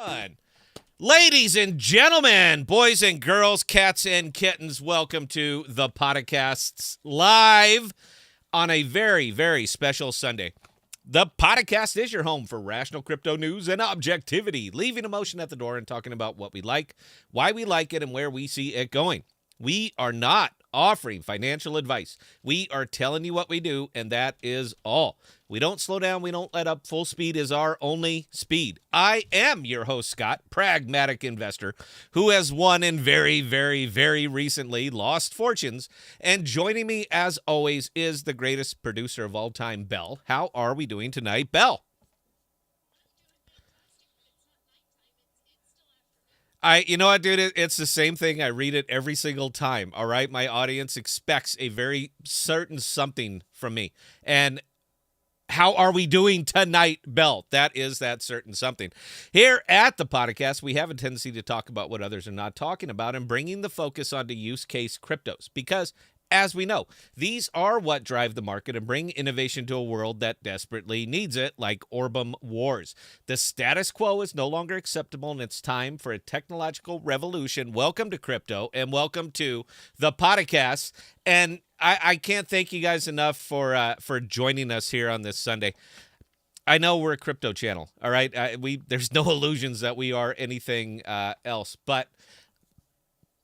Fun. Ladies and gentlemen, boys and girls, cats and kittens, welcome to the Podcasts live on a very, very special Sunday. The Podcast is your home for rational crypto news and objectivity, leaving emotion at the door and talking about what we like, why we like it, and where we see it going. We are not offering financial advice. We are telling you what we do, and that is all. We don't slow down. We don't let up. Full speed is our only speed. I am your host, Scott, pragmatic investor who has won and very, very, very recently lost fortunes. And joining me, as always, is the greatest producer of all time, Belle. How are we doing tonight, Belle? You know what, dude? It's the same thing. I read it every single time. All right. My audience expects a very certain something from me. And how are we doing tonight, Belle? That is that certain something. Here at the podcast, we have a tendency to talk about what others are not talking about and bringing the focus onto use case cryptos because, as we know, these are what drive the market and bring innovation to a world that desperately needs it, like Orbem Wars. The status quo is no longer acceptable, and it's time for a technological revolution. Welcome to crypto, and welcome to the podcast. And I can't thank you guys enough for joining us here on this Sunday. I know we're a crypto channel, all right? There's no illusions that we are anything else, but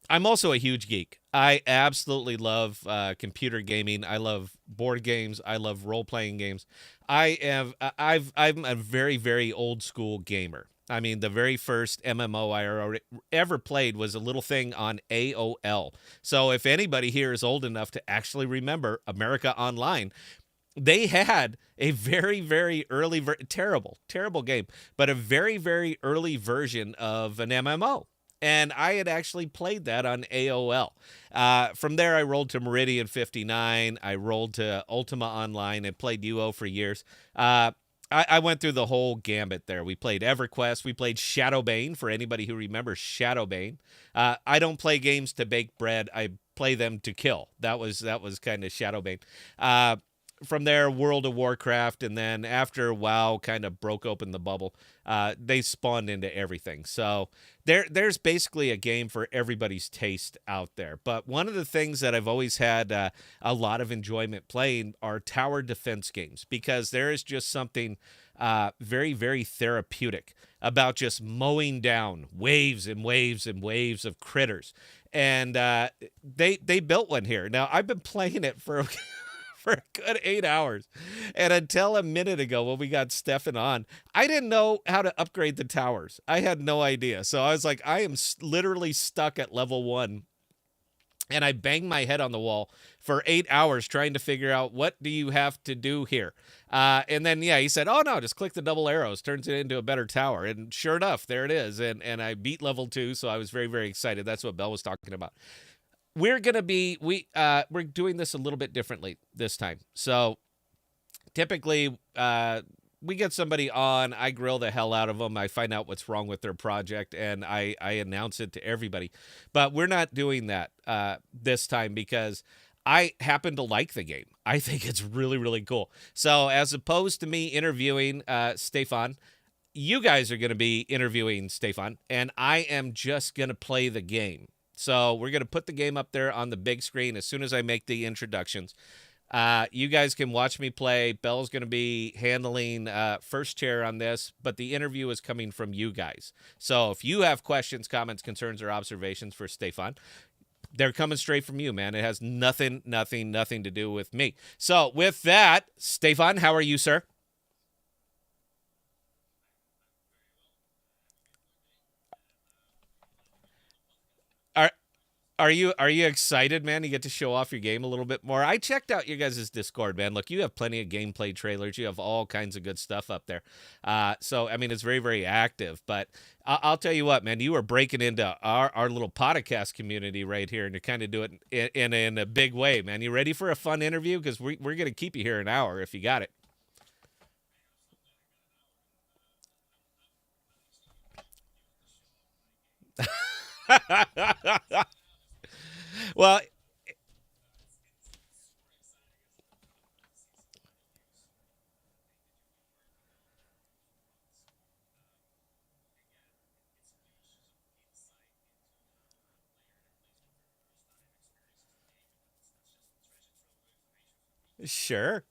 I'm also a huge geek. I absolutely love computer gaming. I love board games. I love role-playing games. I'm a very, very old school gamer. I mean, the very first MMO I ever played was a little thing on AOL. So if anybody here is old enough to actually remember America Online, they had a very, very early, terrible, terrible game, but a very, very early version of an MMO. And I had actually played that on AOL. From there, I rolled to Meridian 59. I rolled to Ultima Online and played UO for years. I went through the whole gambit there. We played EverQuest. We played Shadowbane, for anybody who remembers Shadowbane. I don't play games to bake bread. I play them to kill. That was kind of Shadowbane. From there, World of Warcraft, and then after WoW kind of broke open the bubble, they spawned into everything. So there's basically a game for everybody's taste out there. But one of the things that I've always had a lot of enjoyment playing are tower defense games, because there is just something very, very therapeutic about just mowing down waves and waves and waves of critters. And they built one here. Now, I've been playing it for for a good 8 hours. And until a minute ago when we got Stefan on, I didn't know how to upgrade the towers. I had no idea. So I was like, I am literally stuck at level 1. And I banged my head on the wall for 8 hours trying to figure out what do you have to do here. And then, yeah, he said, oh, no, just click the double arrows. Turns it into a better tower. And sure enough, there it is. And I beat level 2, so I was very, very excited. That's what Belle was talking about. We're doing this a little bit differently this time. So typically we get somebody on, I grill the hell out of them, I find out what's wrong with their project, and I announce it to everybody. But we're not doing that this time because I happen to like the game. I think it's really, really cool. So as opposed to me interviewing Stefan, you guys are going to be interviewing Stefan, and I am just going to play the game. So we're going to put the game up there on the big screen as soon as I make the introductions. You guys can watch me play. Belle's going to be handling first chair on this, but the interview is coming from you guys. So if you have questions, comments, concerns, or observations for Stefan, they're coming straight from you, man. It has nothing to do with me. So with that, Stefan, how are you, sir? Are are you excited, man? You get to show off your game a little bit more. I checked out your guys' Discord, man. Look, you have plenty of gameplay trailers. You have all kinds of good stuff up there. So I mean, it's very, very active. But I'll tell you what, man, you are breaking into our little podcast community right here, and you're kind of doing it in a big way, man. You ready for a fun interview? Because we're gonna keep you here an hour if you got it. Well, Sure.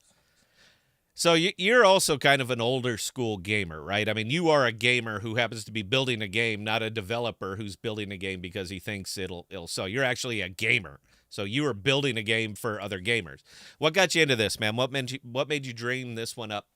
So you're also kind of an older school gamer, right? I mean, you are a gamer who happens to be building a game, not a developer who's building a game because he thinks it'll sell. You're actually a gamer. So you are building a game for other gamers. What got you into this, man? What made you dream this one up?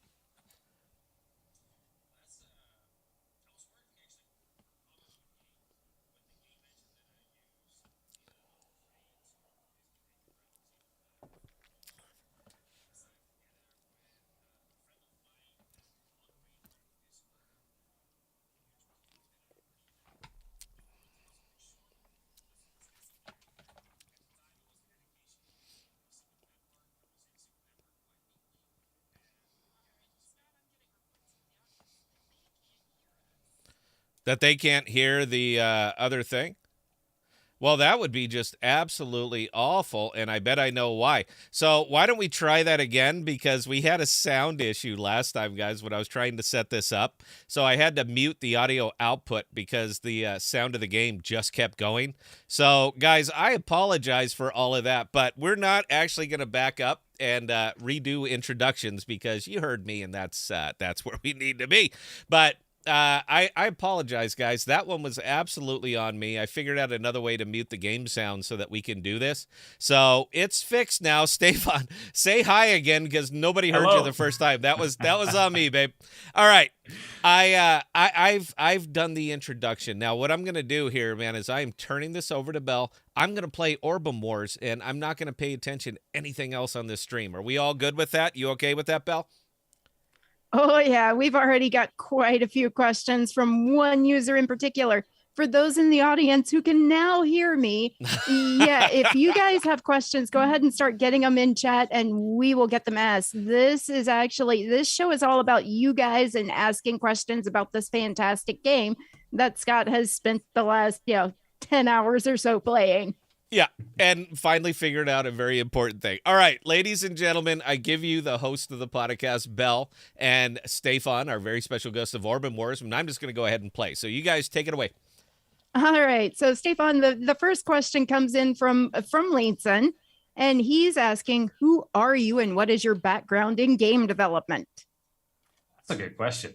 That they can't hear the other thing? Well, that would be just absolutely awful, and I bet I know why. So, why don't we try that again? Because we had a sound issue last time, guys, when I was trying to set this up. So, I had to mute the audio output because the sound of the game just kept going. So, guys, I apologize for all of that, but we're not actually going to back up and redo introductions because you heard me, and that's where we need to be. But I apologize, guys. That one was absolutely on me. I figured out another way to mute the game sound so that we can do this. So it's fixed now. Stefan, say hi again because nobody heard Hello. you the first time. That was on me, babe. All right. I've done the introduction. Now what I'm gonna do here, man, is I am turning this over to Bell. I'm gonna play Orbem Wars, and I'm not gonna pay attention to anything else on this stream. Are we all good with that? You okay with that, Bell? Oh, yeah. We've already got quite a few questions from one user in particular. For those in the audience who can now hear me, yeah, if you guys have questions, go ahead and start getting them in chat and we will get them asked. This show is all about you guys and asking questions about this fantastic game that Scott has spent the last, 10 hours or so playing. Yeah, and finally figured out a very important thing. All right, ladies and gentlemen, I give you the host of the podcast, Bell, and Stefan, our very special guest of Orbem Wars, and I'm just going to go ahead and play. So you guys take it away. All right. So Stefan, the first question comes in from Linson, and he's asking, who are you and what is your background in game development? That's a good question.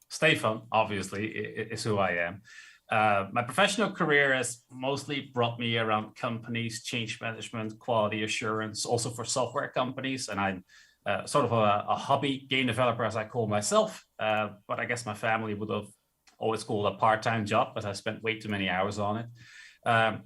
Stefan, obviously, is who I am. My professional career has mostly brought me around companies, change management, quality assurance, also for software companies. And I'm sort of a hobby game developer, as I call myself. But I guess my family would have always called a part-time job, but I spent way too many hours on it.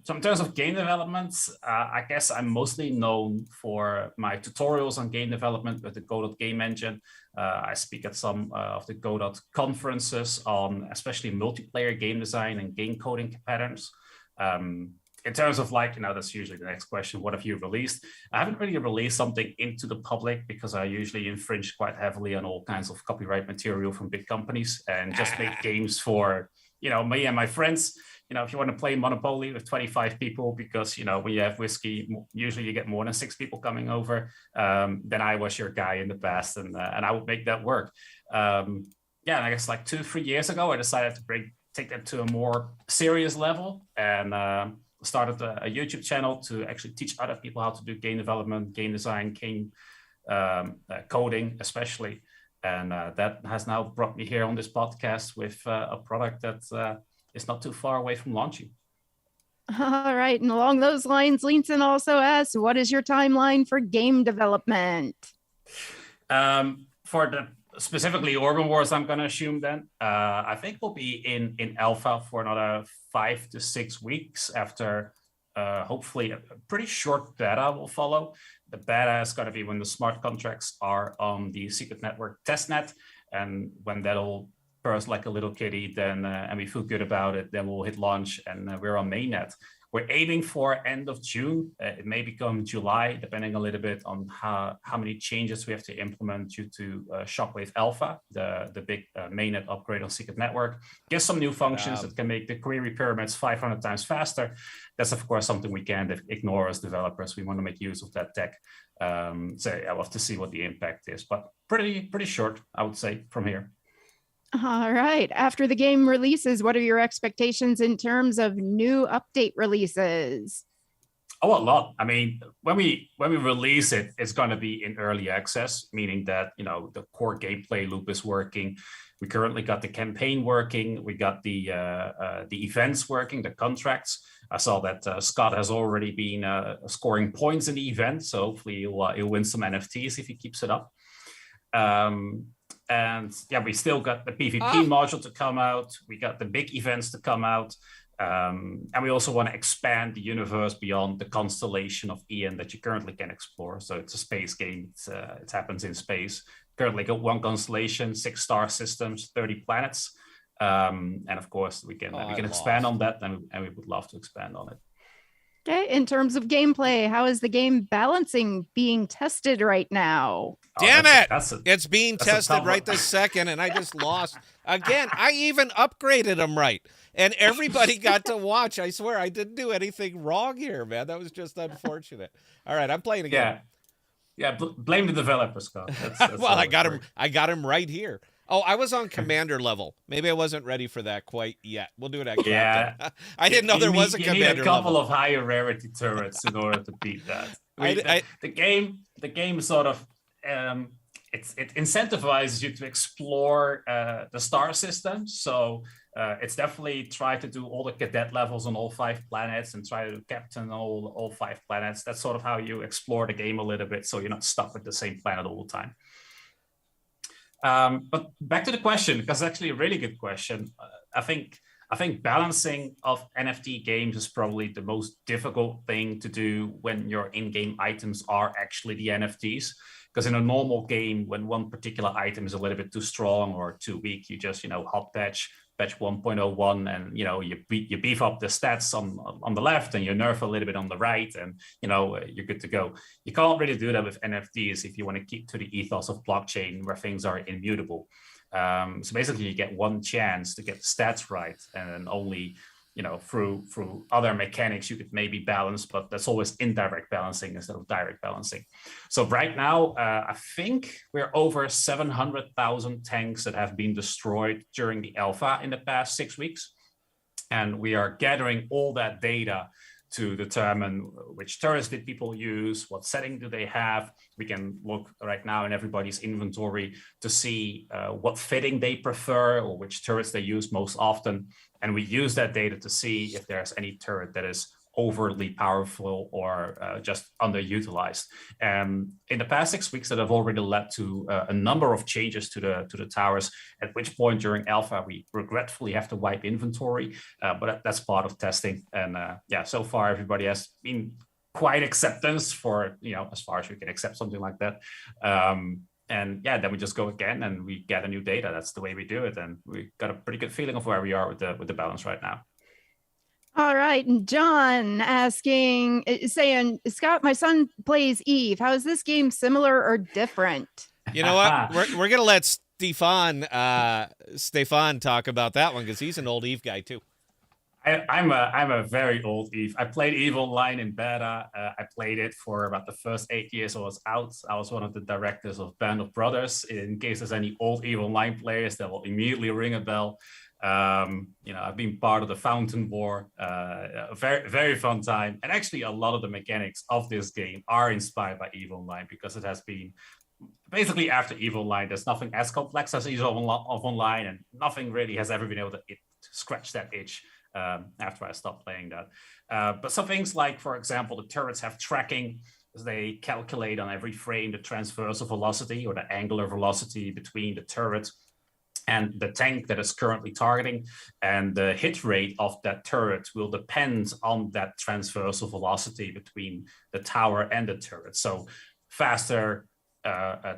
So in terms of game development, I guess I'm mostly known for my tutorials on game development with the Godot game engine. I speak at some of the Godot conferences on especially multiplayer game design and game coding patterns. In terms of that's usually the next question. What have you released? I haven't really released something into the public because I usually infringe quite heavily on all kinds of copyright material from big companies and just make games for, me and my friends. If you want to play Monopoly with 25 people, because, when you have whiskey, usually you get more than 6 people coming over, then I was your guy in the past and I would make that work. And I guess like 2-3 years ago, I decided to take that to a more serious level and started a YouTube channel to actually teach other people how to do game development, game design, game coding, especially. And that has now brought me here on this podcast with a product that is not too far away from launching. All right. And along those lines, Linson also asks, what is your timeline for game development? For the specifically Orbem Wars, I'm going to assume then, I think we'll be in alpha for another 5 to 6 weeks after hopefully a pretty short beta will follow. The beta is going to be when the smart contracts are on the secret network testnet. And when that'll burst like a little kitty, then and we feel good about it, then we'll hit launch and we're on mainnet. We're aiming for end of June. It may become July, depending a little bit on how many changes we have to implement due to Shockwave Alpha, the big mainnet upgrade on Secret Network. Get some new functions that can make the query pyramids 500 times faster. That's, of course, something we can't ignore as developers. We want to make use of that tech. So I'll have to see what the impact is, but pretty short, I would say, from here. All right. After the game releases, what are your expectations in terms of new update releases? Oh, a lot. I mean, when we release it, it's going to be in early access, meaning that the core gameplay loop is working. We currently got the campaign working. We got the events working, the contracts. I saw that Scott has already been scoring points in the event, so hopefully he'll win some NFTs if he keeps it up. And yeah, we still got the PvP module to come out. We got the big events to come out. And we also want to expand the universe beyond the constellation of Ian that you currently can explore. So it's a space game. It happens in space. Currently got 1 constellation, 6 star systems, 30 planets. And of course, we can expand on that, and we would love to expand on it. Okay, in terms of gameplay, how is the game balancing being tested right now? Damn it! It's being tested right this second, and I just lost. Again, I even upgraded them right. And everybody got to watch. I swear, I didn't do anything wrong here, man. That was just unfortunate. All right, I'm playing again. Yeah. Blame the developer, Scott. That's well, I got him right here. Oh, I was on commander level. Maybe I wasn't ready for that quite yet. We'll do it at captain. I didn't know there was a commander level. You need a couple of higher rarity turrets in order to beat that. The game sort of it incentivizes you to explore the star system. So it's definitely try to do all the cadet levels on all 5 planets and try to captain all 5 planets. That's sort of how you explore the game a little bit, so you're not stuck with the same planet all the time. But back to the question, because it's actually a really good question. I think balancing of NFT games is probably the most difficult thing to do when your in-game items are actually the NFTs. Because in a normal game, when one particular item is a little bit too strong or too weak, you just hot patch 1.01, and you beef up the stats on the left and you nerf a little bit on the right, and you're good to go. You can't really do that with NFTs if you want to keep to the ethos of blockchain where things are immutable. So basically, you get one chance to get the stats right, and only through other mechanics you could maybe balance, but that's always indirect balancing instead of direct balancing. So right now, I think we're over 700,000 tanks that have been destroyed during the alpha in the past 6 weeks. And we are gathering all that data to determine which turrets did people use, what setting do they have. We can look right now in everybody's inventory to see what fitting they prefer or which turrets they use most often. And we use that data to see if there's any turret that is overly powerful or just underutilized. In the past 6 weeks, that have already led to a number of changes to the towers, at which point during alpha, we regretfully have to wipe inventory, but that's part of testing. And so far, everybody has been quite acceptance for, as far as we can accept something like that. And then we just go again and we gather new data. That's the way we do it. And we got a pretty good feeling of where we are with the balance right now. All right. And John saying, Scott, my son plays Eve. How is this game similar or different? You know what? We're going to let Stefan talk about that one because he's an old Eve guy too. I'm a very old Eve. I played Eve Online in beta. I played it for about the first 8 years I was out. I was one of the directors of Band of Brothers. In case there's any old Eve Online players, that will immediately ring a bell. I've been part of the Fountain War, a very, very fun time. And actually, a lot of the mechanics of this game are inspired by EVE Online because it has been basically after EVE Online. There's nothing as complex as EVE Online, and nothing really has ever been able to scratch that itch after I stopped playing that. But some things like, for example, the turrets have tracking. They calculate on every frame the transversal velocity or the angular velocity between the turret and the tank that is currently targeting, and the hit rate of that turret will depend on that transversal velocity between the tower and the turret. So faster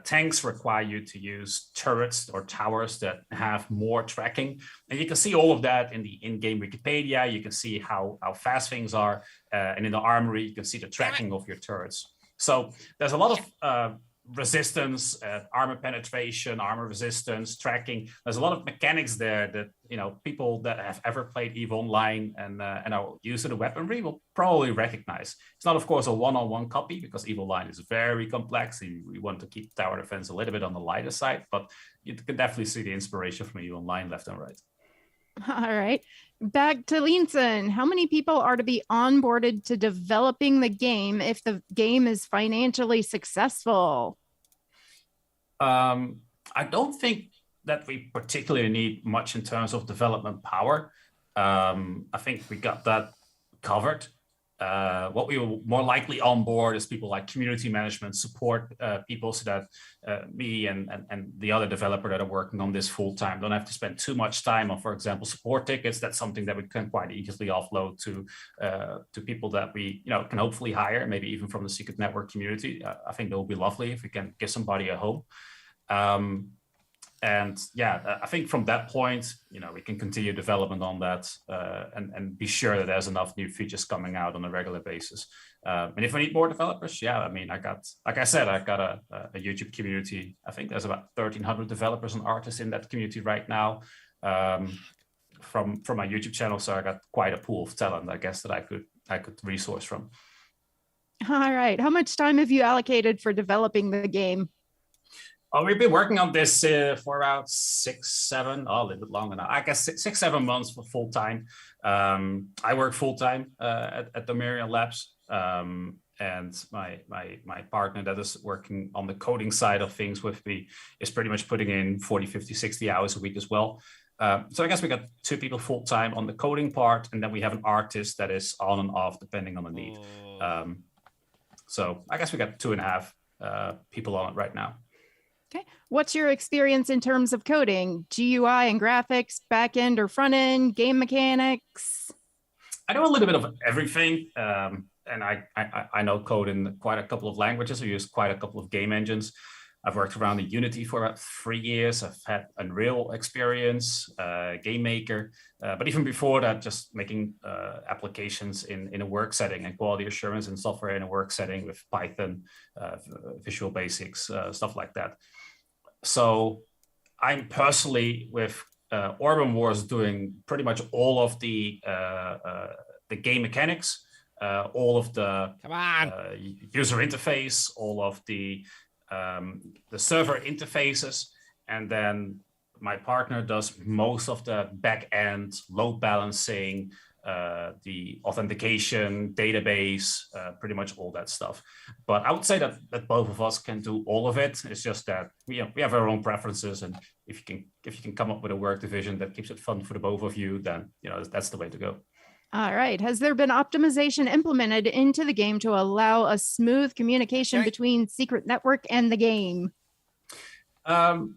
tanks require you to use turrets or towers that have more tracking. And you can see all of that in the in-game Wikipedia. You can see how fast things are. And in the armory, you can see the tracking of your turrets. So there's a lot of resistance, armor penetration, armor resistance, tracking. There's a lot of mechanics there that people that have ever played EVE Online and are used to the weaponry will probably recognize. It's not, of course, a one-on-one copy because EVE Online is very complex. We want to keep tower defense a little bit on the lighter side, but you can definitely see the inspiration from EVE Online left and right. All right. Back to Leanson. How many people are to be onboarded to developing the game if the game is financially successful? I don't think that we particularly need much in terms of development power. I think we got that covered. What we will more likely onboard is people like community management, support people, so that me and the other developer that are working on this full time don't have to spend too much time on, for example, support tickets. That's something that we can quite easily offload to people that we can hopefully hire, maybe even from the Secret Network community. I think that would be lovely if we can give somebody a home. And yeah, I think from that point, we can continue development on that and be sure that there's enough new features coming out on a regular basis. And if we need more developers, yeah, I mean, like I said, I've got a YouTube community. I think there's about 1,300 developers and artists in that community right now from my YouTube channel. So I got quite a pool of talent, I guess, that I could resource from. All right. How much time have you allocated for developing the game? Oh, we've been working on this for about a little bit longer now. I guess 6-7 months for full time. I work full time at the Miriam Labs, and my partner that is working on the coding side of things with me is pretty much putting in 40, 50, 60 hours a week as well. So I guess we got 2 people full time on the coding part, and then we have an artist that is on and off depending on the need. So I guess we got 2.5 people on it right now. Okay. What's your experience in terms of coding? GUI and graphics, backend or front end, game mechanics? I know a little bit of everything. And I know code in quite a couple of languages. I use quite a couple of game engines. I've worked around in Unity for about 3 years. I've had Unreal experience, Game Maker. But even before that, just making applications in a work setting and quality assurance and software in a work setting with Python, Visual Basics, stuff like that. So I'm personally with Orbem Wars doing pretty much all of the game mechanics, all of the user interface, all of the server interfaces, and then my partner does most of the back end load balancing, the authentication, database, pretty much all that stuff. But I would say that both of us can do all of it. It's just that we have our own preferences, and if you can come up with a work division that keeps it fun for the both of you, then that's the way to go. All right. Has there been optimization implemented into the game to allow a smooth communication between Secret Network and the game? I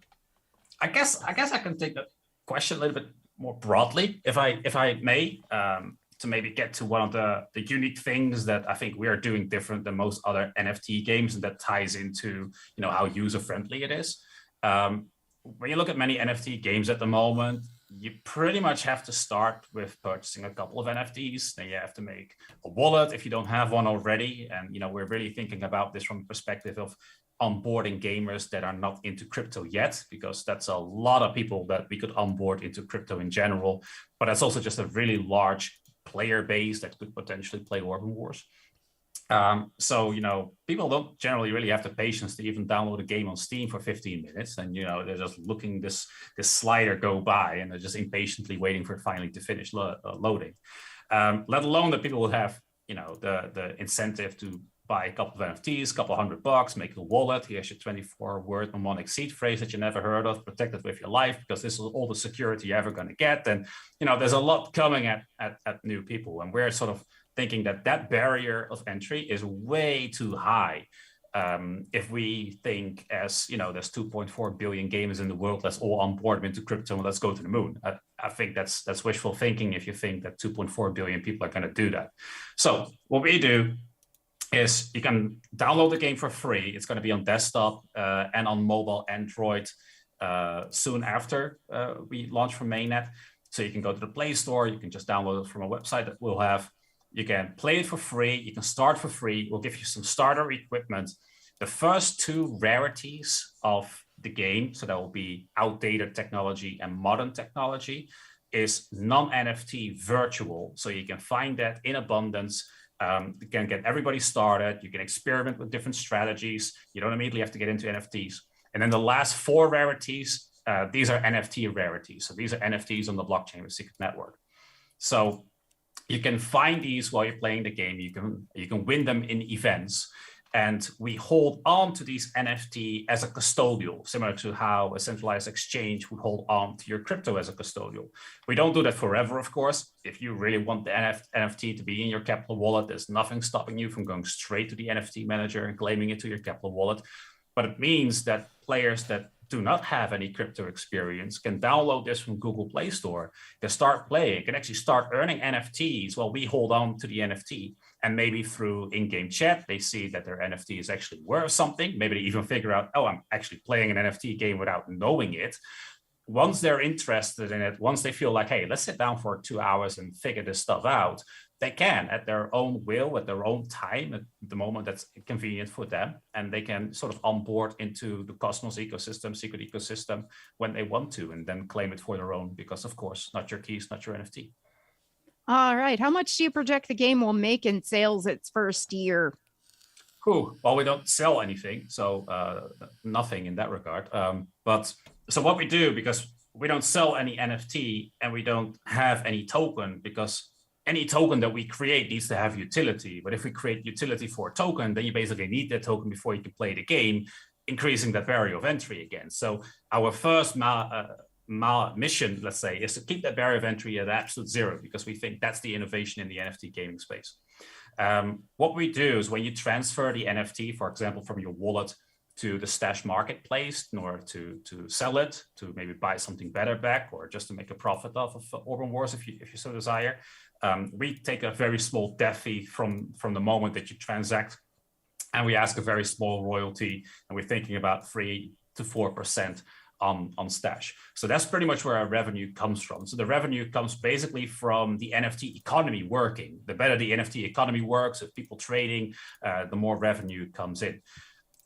guess I can take the question a little bit more broadly, if I may, to maybe get to one of the unique things that I think we are doing different than most other NFT games, and that ties into how user friendly it is. When you look at many NFT games at the moment, you pretty much have to start with purchasing a couple of NFTs. Then you have to make a wallet if you don't have one already. And we're really thinking about this from the perspective of onboarding gamers that are not into crypto yet, because that's a lot of people that we could onboard into crypto in general. But that's also just a really large player base that could potentially play Orbem Wars. So people don't generally really have the patience to even download a game on Steam for 15 minutes, and they're just looking this slider go by, and they're just impatiently waiting for it finally to finish loading. Let alone that people will have the incentive to buy a couple of NFTs, a couple $100, make a wallet. Here's your 24-word mnemonic seed phrase that you never heard of, protect it with your life, because this is all the security you're ever going to get. And there's a lot coming at new people, and we're sort of thinking that barrier of entry is way too high. If we think there's 2.4 billion gamers in the world, let's all onboard them into crypto and let's go to the moon. I think that's wishful thinking if you think that 2.4 billion people are going to do that. So what we do is you can download the game for free. It's going to be on desktop and on mobile Android soon after we launch from mainnet. So you can go to the Play Store. You can just download it from a website that we'll have. You can play it for free. You can start for free. We'll give you some starter equipment. The first 2 rarities of the game, so that will be outdated technology and modern technology, is non-NFT virtual. So you can find that in abundance. You can get everybody started. You can experiment with different strategies. You don't immediately have to get into NFTs. And then the last 4 rarities these are NFT rarities. So these are NFTs on the blockchain with Secret Network. So you can find these while you're playing the game. You can win them in events. And we hold on to these NFT as a custodial, similar to how a centralized exchange would hold on to your crypto as a custodial. We don't do that forever, of course. If you really want the NFT to be in your Capital wallet, there's nothing stopping you from going straight to the NFT manager and claiming it to your Capital wallet. But it means that players that do not have any crypto experience can download this from Google Play Store, can start playing, can actually start earning NFTs while we hold on to the NFT. And maybe through in-game chat, they see that their NFT is actually worth something. Maybe they even figure out, oh, I'm actually playing an NFT game without knowing it. Once they're interested in it, once they feel like, hey, let's sit down for 2 hours and figure this stuff out, they can at their own will, at their own time, at the moment that's convenient for them. And they can sort of onboard into the Cosmos ecosystem, secret ecosystem, when they want to, and then claim it for their own, because of course, not your keys, not your NFT. All right. How much do you project the game will make in sales its first year? Well, we don't sell anything, so nothing in that regard. But so what we do, because we don't sell any NFT and we don't have any token, because any token that we create needs to have utility. But if we create utility for a token, then you basically need that token before you can play the game, increasing that barrier of entry again. So our first mission, let's say, is to keep that barrier of entry at absolute zero, because we think that's the innovation in the NFT gaming space. What we do is when you transfer the NFT, for example, from your wallet to the Stash marketplace in order to sell it, to maybe buy something better back, or just to make a profit off of Orbem Wars if you so desire, we take a very small dev fee from the moment that you transact, and we ask a very small royalty, and we're thinking about 3 to 4% on Stash. So that's pretty much where our revenue comes from. So the revenue comes basically from the NFT economy working. The better the NFT economy works, if people trading, the more revenue comes in.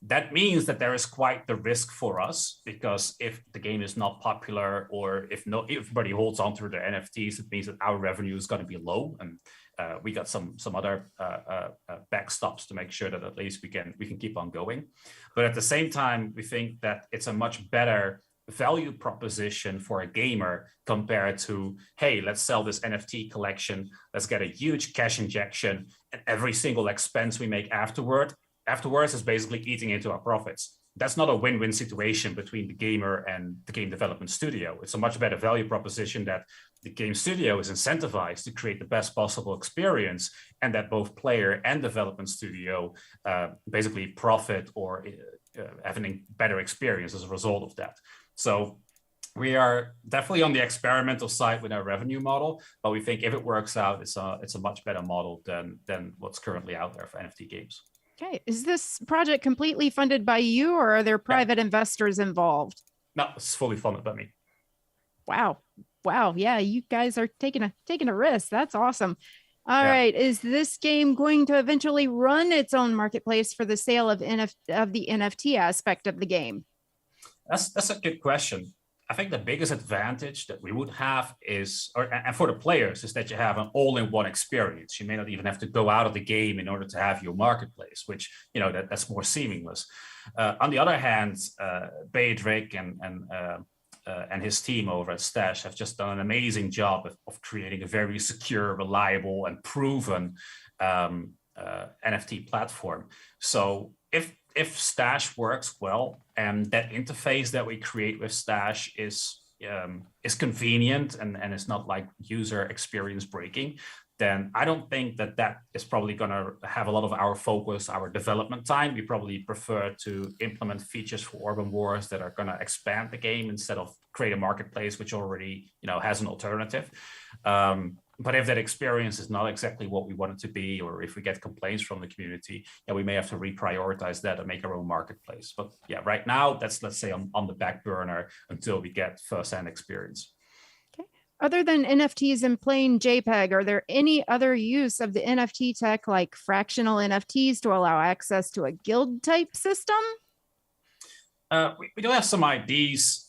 That means that there is quite the risk for us, because if the game is not popular, or if everybody holds on to their NFTs, it means that our revenue is going to be low, and we got some other backstops to make sure that at least we can keep on going. But at the same time, we think that it's a much better value proposition for a gamer compared to, hey, let's sell this NFT collection, let's get a huge cash injection, and every single expense we make afterwards is basically eating into our profits. That's not a win-win situation between the gamer and the game development studio. It's a much better value proposition that the game studio is incentivized to create the best possible experience, and that both player and development studio basically profit or have a better experience as a result of that. So we are definitely on the experimental side with our revenue model, but we think if it works out, it's a much better model than what's currently out there for NFT games. Okay. Is this project completely funded by you, or are there private investors involved? No, it's fully funded by me. Wow. Yeah, you guys are taking a risk. That's awesome. All right. Is this game going to eventually run its own marketplace for the sale of the NFT aspect of the game? That's a good question. I think the biggest advantage that we would have is, and for the players, is that you have an all-in-one experience. You may not even have to go out of the game in order to have your marketplace, which, that's more seamless. On the other hand, Baydrick and his team over at Stash have just done an amazing job of creating a very secure, reliable, and proven NFT platform. So if Stash works well, and that interface that we create with Stash is convenient and it's not like user experience breaking, then I don't think that is probably going to have a lot of our focus, our development time. We probably prefer to implement features for Orbem Wars that are going to expand the game instead of create a marketplace which already has an alternative. But if that experience is not exactly what we want it to be, or if we get complaints from the community, we may have to reprioritize that and make our own marketplace. But right now, that's, let's say, on the back burner until we get first-hand experience. Okay. Other than NFTs and plain JPEG, are there any other use of the NFT tech, like fractional NFTs, to allow access to a guild-type system? We do have some ideas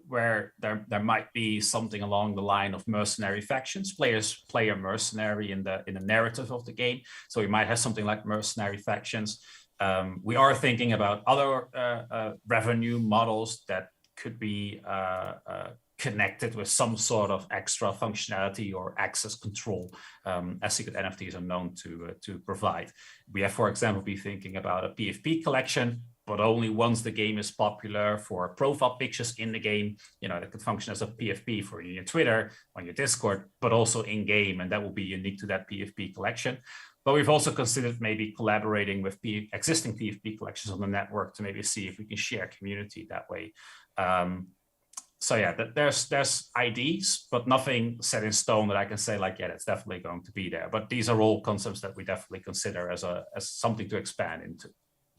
where there might be something along the line of mercenary factions. Players play a mercenary in the narrative of the game, so we might have something like mercenary factions. We are thinking about other revenue models that could be connected with some sort of extra functionality or access control, as secret NFTs are known to provide. We have, for example, be thinking about a PFP collection, but only once the game is popular for profile pictures in the game. That could function as a PFP for your Twitter, on your Discord, but also in game, and that will be unique to that PFP collection. But we've also considered maybe collaborating with existing PFP collections on the network to maybe see if we can share community that way. So yeah, there's ideas, but nothing set in stone that I can say like, yeah, that's definitely going to be there. But these are all concepts that we definitely consider as something to expand into.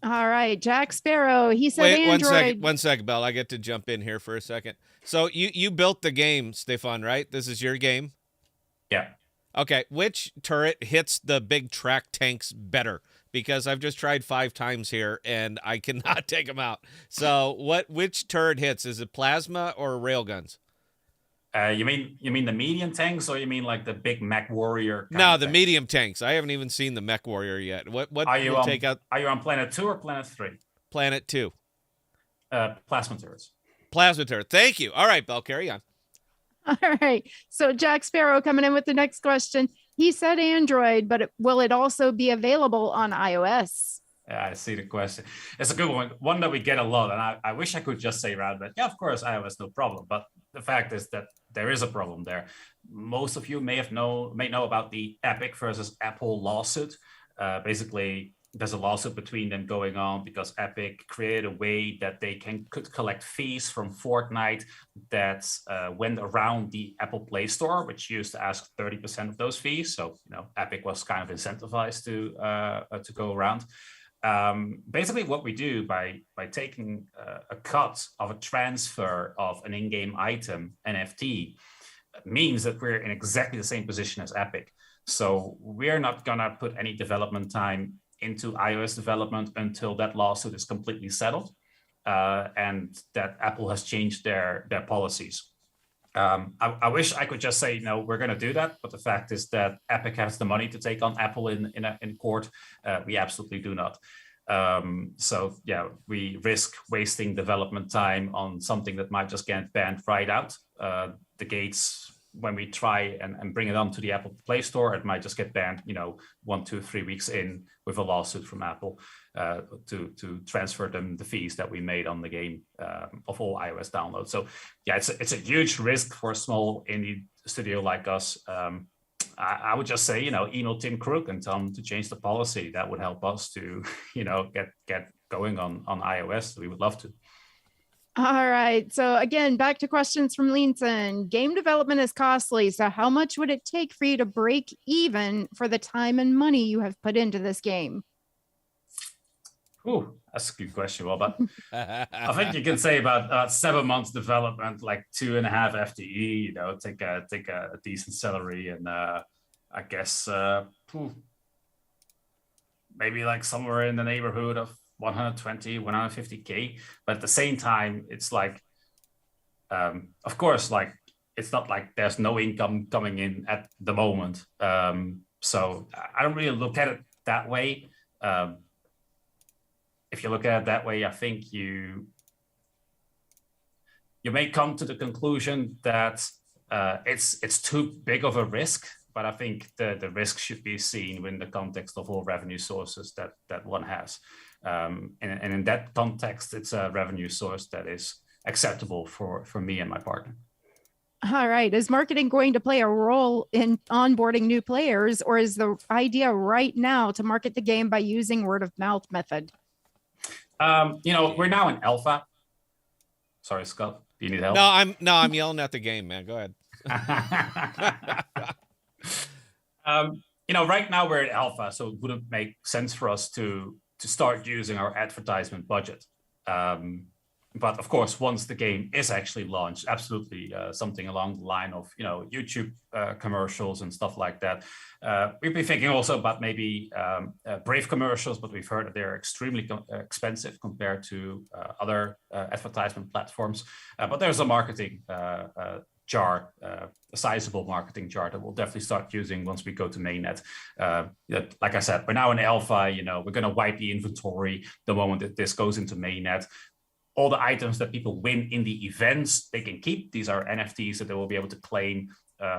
All right, Jack Sparrow. He said Wait, Android. one second, Belle. I get to jump in here for a second. So you built the game, Stefan, right? This is your game? Yeah. Okay, which turret hits the big track tanks better? Because I've just tried 5 times here and I cannot take them out. So which turret hits? Is it plasma or railguns? You mean the medium tanks, or you mean like the big mech warrior? No, the medium tanks. I haven't even seen the mech warrior yet. What are you will on, take out? Are you on planet 2 or planet 3? Planet 2. Plasma turrets. Plasma turret. Thank you. All right, Belle, carry on. All right. So Jack Sparrow coming in with the next question. He said Android, but will it also be available on iOS? Yeah, I see the question. It's a good one that we get a lot. And I wish I could just say around that, yeah, of course, iOS, no problem. But the fact is that there is a problem there. Most of you may know about the Epic versus Apple lawsuit. Basically, there's a lawsuit between them going on because Epic created a way that they could collect fees from Fortnite that went around the Apple Play Store, which used to ask 30% of those fees. So Epic was kind of incentivized to go around. Basically, what we do by taking a cut of a transfer of an in-game item NFT means that we're in exactly the same position as Epic. So we're not gonna put any development time into iOS development until that lawsuit is completely settled and that Apple has changed their policies. I wish I could just say, no, we're going to do that. But the fact is that Epic has the money to take on Apple in court. We absolutely do not. So yeah, we risk wasting development time on something that might just get banned right out the gates. When we try and bring it onto the Apple Play Store, it might just get banned, 1, 2, 3 weeks in with a lawsuit from Apple to transfer them the fees that we made on the game of all iOS downloads. So yeah, it's a huge risk for a small indie studio like us. I would just say, email Tim Cook and tell him to change the policy. That would help us to, get going on iOS. We would love to. All right. So again, back to questions from Leanson. Game development is costly. So how much would it take for you to break even for the time and money you have put into this game? Ooh, that's a good question. Well, but I think you can say about 7 months development, like 2.5 FTE, take a decent salary. And I guess maybe like somewhere in the neighborhood of 120, 150K. But at the same time, it's like, of course, like it's not like there's no income coming in at the moment. So I don't really look at it that way. If you look at it that way, I think you may come to the conclusion that it's too big of a risk. But I think the risk should be seen within the context of all revenue sources that one has. And in that context, it's a revenue source that is acceptable for me and my partner. All right. Is marketing going to play a role in onboarding new players, or is the idea right now to market the game by using word of mouth method? We're now in alpha. Sorry, Scott, do you need help? No, I'm yelling at the game, man. Go ahead. Right now we're in alpha, so it wouldn't make sense for us to start using our advertisement budget. But of course, once the game is actually launched, absolutely something along the line of YouTube commercials and stuff like that. We've been thinking also about maybe Brave commercials, but we've heard that they're extremely expensive compared to other advertisement platforms. But there's a marketing jar, a sizable marketing jar that we'll definitely start using once we go to mainnet. Like I said, we're now in alpha. We're going to wipe the inventory the moment that this goes into mainnet. all the items that people win in the events, they can keep. These are NFTs that they will be able to claim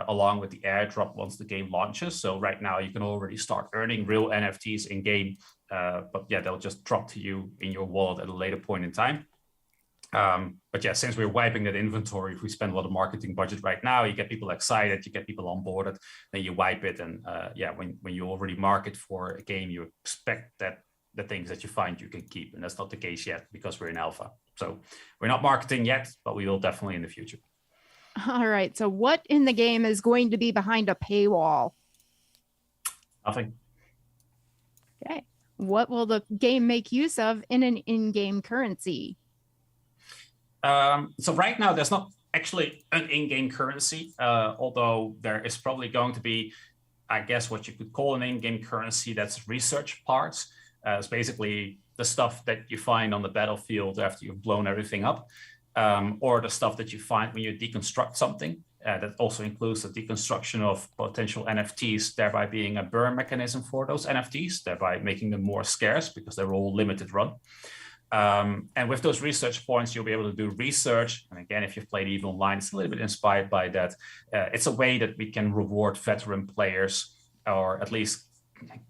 along with the airdrop once the game launches. So right now you can already start earning real NFTs in game, but yeah, they'll just drop to you in your wallet at a later point in time. But yeah, since we're wiping that inventory, if we spend a lot of marketing budget right now, you get people excited, you get people onboarded, then you wipe it. And yeah, when you already market for a game, you expect that the things that you find you can keep. And that's not the case yet because we're in alpha. So we're not marketing yet, but we will definitely in the future. All right. So what in the game is going to be behind a paywall? Nothing. Okay. What will the game make use of in an in-game currency? So right now, there's not actually an in-game currency, although there is probably going to be, I guess, what you could call an in-game currency. That's research parts. It's basically the stuff that you find on the battlefield after you've blown everything up. Or the stuff that you find when you deconstruct something. That also includes the deconstruction of potential NFTs, thereby being a burn mechanism for those NFTs, thereby making them more scarce because they're all limited run. And with those research points, you'll be able to do research. And again, if you've played EVE Online, it's a little bit inspired by that. It's a way that we can reward veteran players, or at least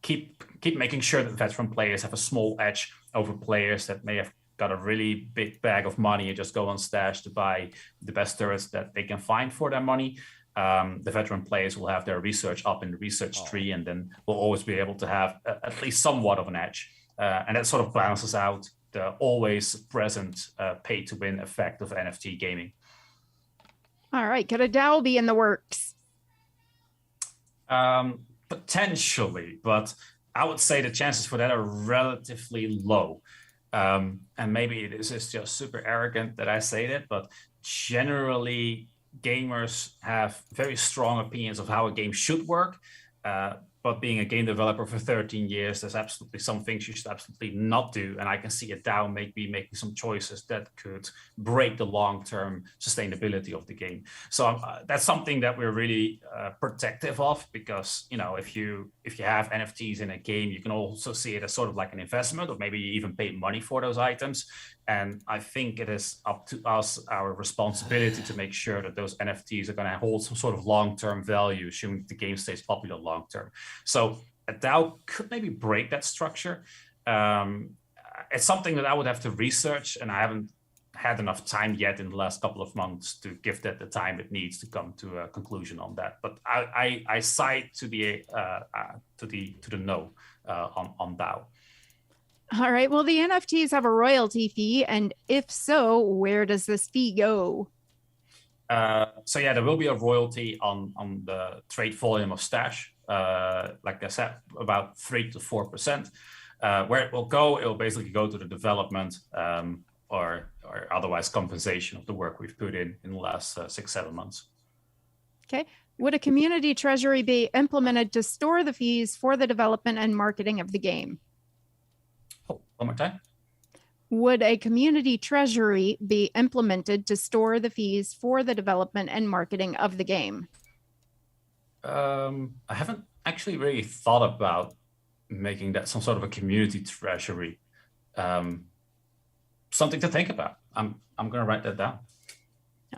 keep making sure that veteran players have a small edge over players that may have got a really big bag of money and just go on stash to buy the best turrets that they can find for their money. The veteran players will have their research up in the research tree, and then we'll always be able to have at least somewhat of an edge. And that sort of balances out the always present pay to win effect of NFT gaming. All right. Could a DAO be in the works? Potentially, but I would say the chances for that are relatively low. And maybe this is just super arrogant that I say that, but generally gamers have very strong opinions of how a game should work. But being a game developer for 13 years, there's absolutely some things you should absolutely not do. And I can see a DAO maybe making some choices that could break the long-term sustainability of the game. So that's something that we're really protective of, because, you know, if you have NFTs in a game, you can also see it as sort of like an investment, or maybe you even pay money for those items. And I think it is up to us, our responsibility, to make sure that those NFTs are going to hold some sort of long-term value, assuming the game stays popular long-term. So a DAO could maybe break that structure. It's something that I would have to research, and I haven't had enough time yet in the last couple of months to give that the time it needs to come to a conclusion on that. But I side to the no on DAO. All right. Well, the NFTs have a royalty fee, and if so, where does this fee go? So yeah, there will be a royalty on the trade volume of stash. Like I said, about 3 to 4%. Where it will go, it will basically go to the development or otherwise compensation of the work we've put in the last 6-7 months. Okay. Would a community treasury be implemented to store the fees for the development and marketing of the game? Oh, one more time. Would a community treasury be implemented to store the fees for the development and marketing of the game? I haven't actually really thought about making that some sort of a community treasury. Something to think about. I'm going to write that down.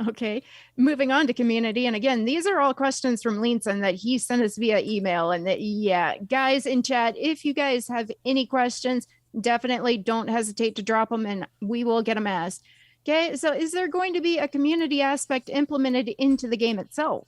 Okay, moving on to community. And again, these are all questions from Linson that he sent us via email. And that, yeah, guys in chat, if you guys have any questions, definitely don't hesitate to drop them and we will get them asked. Okay, so is there going to be a community aspect implemented into the game itself?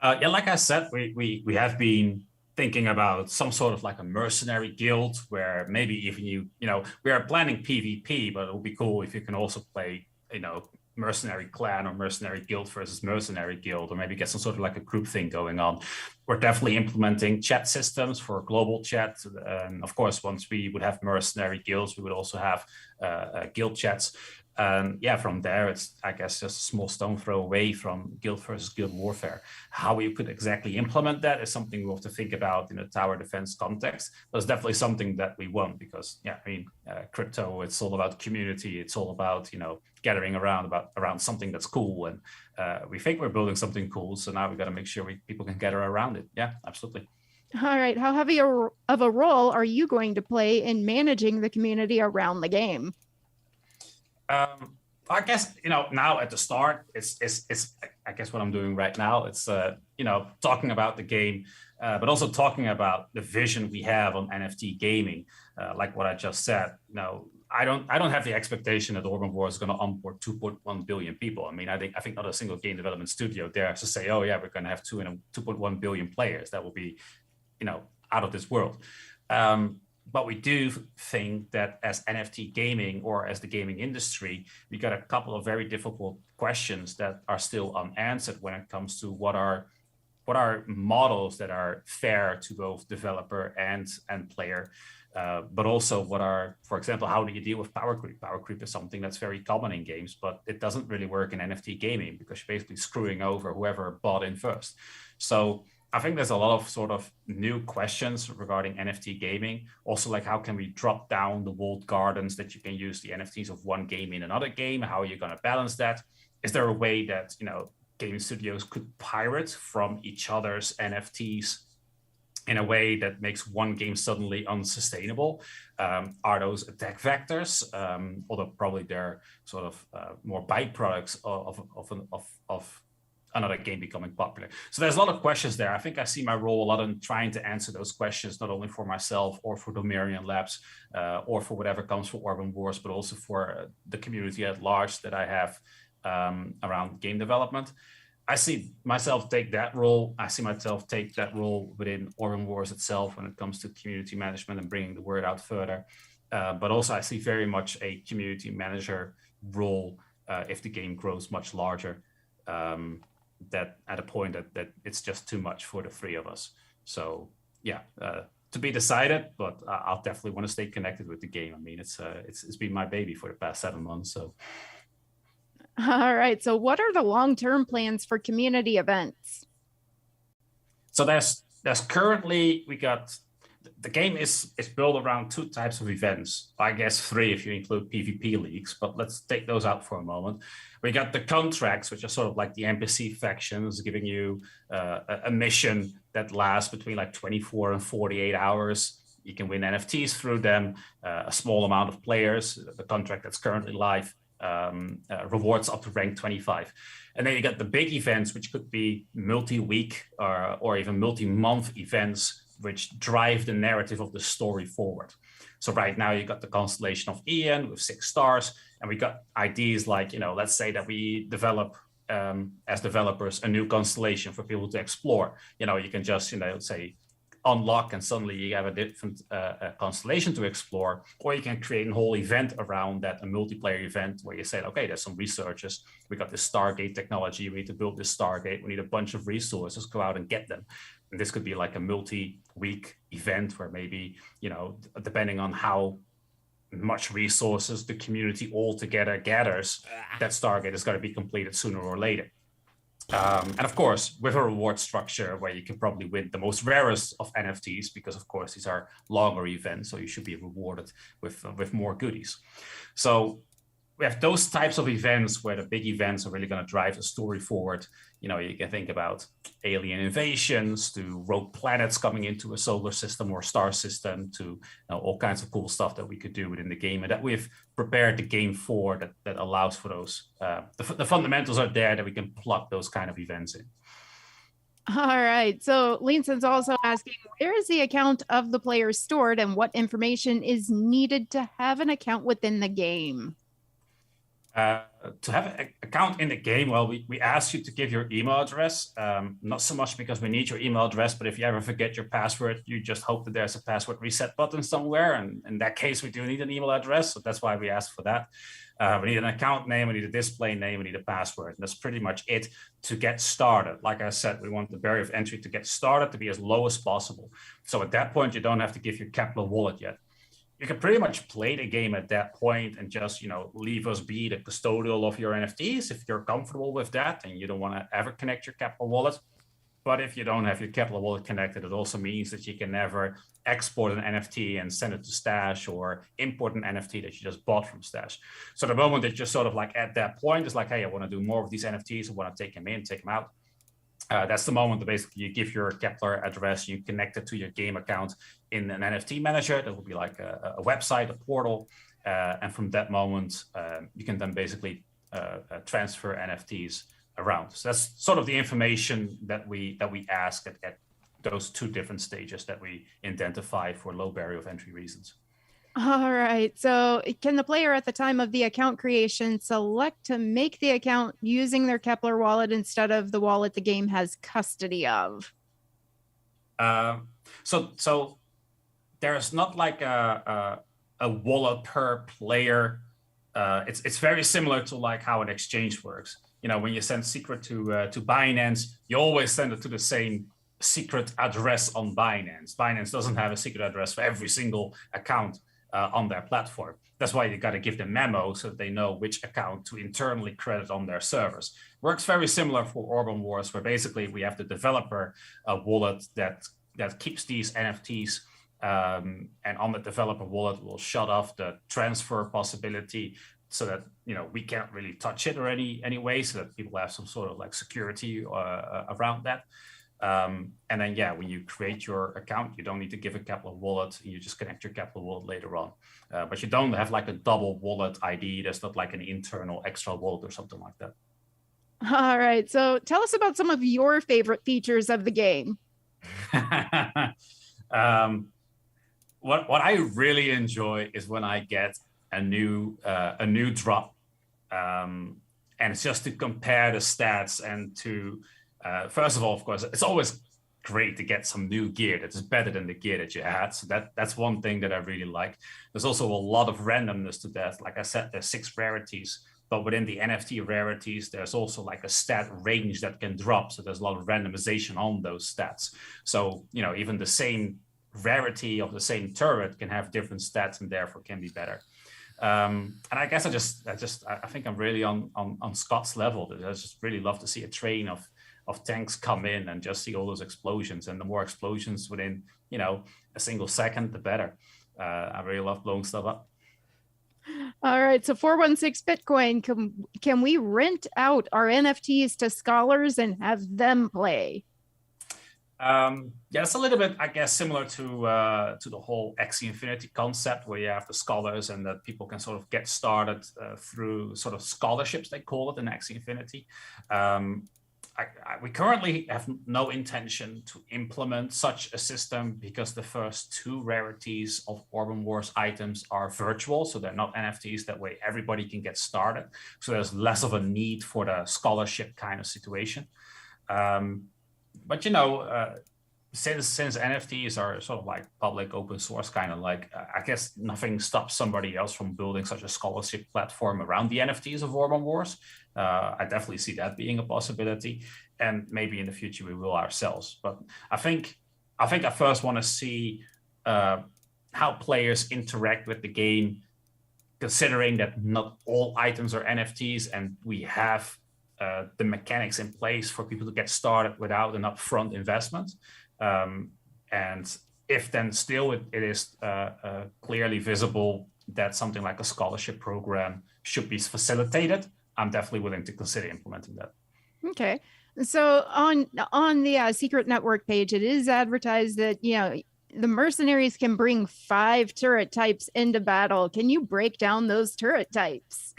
Yeah, like I said, we have been thinking about some sort of like a mercenary guild where maybe even you know, we are planning PvP, but it would be cool if you can also play, you know, mercenary clan or mercenary guild versus mercenary guild, or maybe get some sort of like a group thing going on. We're definitely implementing chat systems for global chat. And of course, once we would have mercenary guilds, we would also have guild chats. And yeah, from there, it's, I guess, just a small stone throw away from guild versus guild warfare. How we could exactly implement that is something we'll have to think about in a tower defense context. But it's definitely something that we want, because, yeah, I mean, crypto, it's all about community. It's all about, you know, gathering around something that's cool. And we think we're building something cool. So now we got to make sure people can gather around it. Yeah, absolutely. All right. How heavy of a role are you going to play in managing the community around the game? I guess, now at the start, it's I guess what I'm doing right now. It's talking about the game, but also talking about the vision we have on NFT gaming. Like what I just said. I don't have the expectation that Orbem Wars is going to onboard 2.1 billion people. I mean, I think not a single game development studio dares to say, oh yeah, we're going to have 2.1 billion players. That will be, out of this world. But we do think that as NFT gaming or as the gaming industry, we got a couple of very difficult questions that are still unanswered when it comes to what are models that are fair to both developer and player, but also what are, for example, how do you deal with power creep? Power creep is something that's very common in games, but it doesn't really work in NFT gaming because you're basically screwing over whoever bought in first. So I think there's a lot of sort of new questions regarding NFT gaming. Also, like how can we drop down the walled gardens that you can use the NFTs of one game in another game? How are you going to balance that? Is there a way that, game studios could pirate from each other's NFTs in a way that makes one game suddenly unsustainable? Are those attack vectors? Although probably they're sort of more byproducts of another game becoming popular. So there's a lot of questions there. I think I see my role a lot in trying to answer those questions, not only for myself or for Domerian Labs or for whatever comes from Orbem Wars, but also for the community at large that I have around game development. I see myself take that role. I see myself take that role within Orbem Wars itself when it comes to community management and bringing the word out further. But also I see very much a community manager role if the game grows much larger. That at a point that it's just too much for the three of us. So yeah, to be decided, but I'll definitely want to stay connected with the game. I mean, it's been my baby for the past 7 months. So. All right. So what are the long-term plans for community events? So there's currently, we got, the game is built around 2 types of events. I guess 3 if you include PvP leagues, but let's take those out for a moment. We got the contracts, which are sort of like the NPC factions, giving you a mission that lasts between like 24 and 48 hours. You can win NFTs through them, a small amount of players. The contract that's currently live rewards up to rank 25. And then you got the big events, which could be multi-week or even multi-month events, which drive the narrative of the story forward. So right now you got the constellation of Ian with 6 stars, and we got ideas like, let's say that we develop as developers a new constellation for people to explore. You can just, say unlock and suddenly you have a different constellation to explore, or you can create a whole event around that, a multiplayer event where you say, okay, there's some researchers, we got this Stargate technology, we need to build this Stargate, we need a bunch of resources, go out and get them. And this could be like a multi-week event where maybe, depending on how much resources the community altogether gathers, that Stargate is going to be completed sooner or later. And of course, with a reward structure where you can probably win the most rarest of NFTs, because of course these are longer events, so you should be rewarded with more goodies. So we have those types of events where the big events are really going to drive the story forward. You can think about alien invasions to rogue planets coming into a solar system or star system to all kinds of cool stuff that we could do within the game and that we've prepared the game for that allows for those. The fundamentals are there that we can plug those kind of events in. All right. So Leenson's also asking, where is the account of the player stored and what information is needed to have an account within the game? To have an account in the game, well, we ask you to give your email address, not so much because we need your email address, but if you ever forget your password, you just hope that there's a password reset button somewhere. And in that case, we do need an email address. So that's why we ask for that. We need an account name, we need a display name, we need a password. And that's pretty much it to get started. Like I said, we want the barrier of entry to get started to be as low as possible. So at that point, you don't have to give your Kepler wallet yet. You can pretty much play the game at that point and just, leave us be the custodial of your NFTs if you're comfortable with that and you don't want to ever connect your Kepler wallet. But if you don't have your Kepler wallet connected, it also means that you can never export an NFT and send it to Stash or import an NFT that you just bought from Stash. So the moment that you're sort of like at that point, it's like, hey, I want to do more of these NFTs. I want to take them in, take them out. That's the moment that basically you give your Kepler address, you connect it to your game account in an NFT manager. That would be like a website, a portal. And from that moment, you can then basically transfer NFTs around. So that's sort of the information that we ask at those two different stages that we identify for low barrier of entry reasons. All right. So can the player at the time of the account creation select to make the account using their Kepler wallet instead of the wallet the game has custody of? So there's not like a wallet per player. It's very similar to like how an exchange works. You know, when you send secret to Binance, you always send it to the same secret address on Binance. Binance doesn't have a secret address for every single account on their platform. That's why you got to give them memos so that they know which account to internally credit on their servers. Works very similar for Orbem Wars, where basically we have the developer wallet that keeps these NFTs, and on the developer wallet will shut off the transfer possibility so that, you know, we can't really touch it or any way, so that people have some sort of like security around that. And then, yeah, when you create your account, you don't need to give a Kepler wallet. You just connect your Kepler wallet later on. But you don't have like a double wallet ID. There's not like an internal extra wallet or something like that. All right. So tell us about some of your favorite features of the game. What I really enjoy is when I get a new drop, and it's just to compare the stats and to first of all, of course, it's always great to get some new gear that is better than the gear that you had. So that's one thing that I really like. There's also a lot of randomness to that. Like I said, there's 6 rarities, but within the NFT rarities, there's also like a stat range that can drop. So there's a lot of randomization on those stats. So, you know, even the same rarity of the same turret can have different stats and therefore can be better. And I guess I think I'm really on Scott's level. I just really love to see a train of tanks come in and just see all those explosions, and the more explosions within, you know, a single second, the better. I really love blowing stuff up. All right. So 416 Bitcoin, can we rent out our NFTs to scholars and have them play? Yeah, it's a little bit, I guess, similar to the whole Axie Infinity concept, where you have the scholars and that people can sort of get started through sort of scholarships, they call it in Axie Infinity. We currently have no intention to implement such a system because the first 2 rarities of Orbem Wars items are virtual, so they're not NFTs. That way everybody can get started. So there's less of a need for the scholarship kind of situation. But, you know, since NFTs are sort of like public open source, kind of like, I guess nothing stops somebody else from building such a scholarship platform around the NFTs of Orbem Wars. I definitely see that being a possibility, and maybe in the future we will ourselves. But I think I first want to see how players interact with the game, considering that not all items are NFTs, and we have the mechanics in place for people to get started without an upfront investment. And if then still it is clearly visible that something like a scholarship program should be facilitated, I'm definitely willing to consider implementing that. Okay. So on the Secret Network page, it is advertised that, you know, the mercenaries can bring 5 turret types into battle. Can you break down those turret types?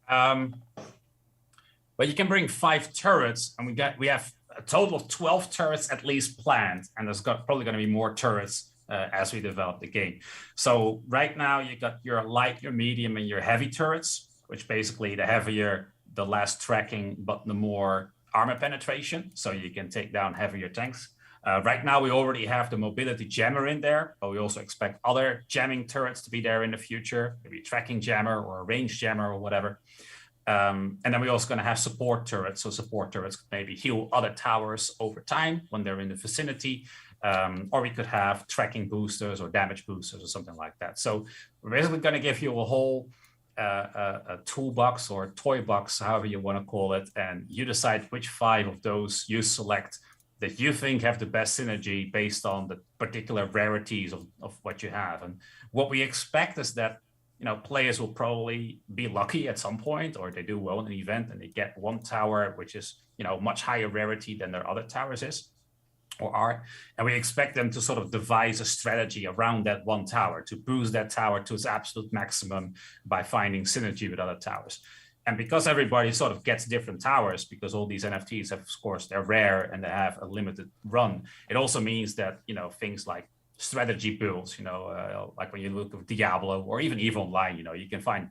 Well, you can bring 5 turrets, and we have a total of 12 turrets at least planned, and there's probably going to be more turrets as we develop the game. So right now you got your light, your medium, and your heavy turrets, which basically the heavier, the less tracking, but the more armor penetration. So you can take down heavier tanks. Right now we already have the mobility jammer in there, but we also expect other jamming turrets to be there in the future, maybe a tracking jammer or a range jammer or whatever. And then we're also going to have support turrets. So support turrets could maybe heal other towers over time when they're in the vicinity. Or we could have tracking boosters or damage boosters or something like that. So we're basically going to give you a whole a toolbox or toy box, however you want to call it. And you decide which 5 of those you select that you think have the best synergy based on the particular rarities of what you have. And what we expect is that, you know, players will probably be lucky at some point, or they do well in an event and they get one tower, which is, you know, much higher rarity than their other towers is. or are, and we expect them to sort of devise a strategy around that one tower to boost that tower to its absolute maximum by finding synergy with other towers. And because everybody sort of gets different towers, because all these NFTs have, of course, they're rare and they have a limited run, it also means that, things like strategy builds, like when you look at Diablo or even EVE Online, you can find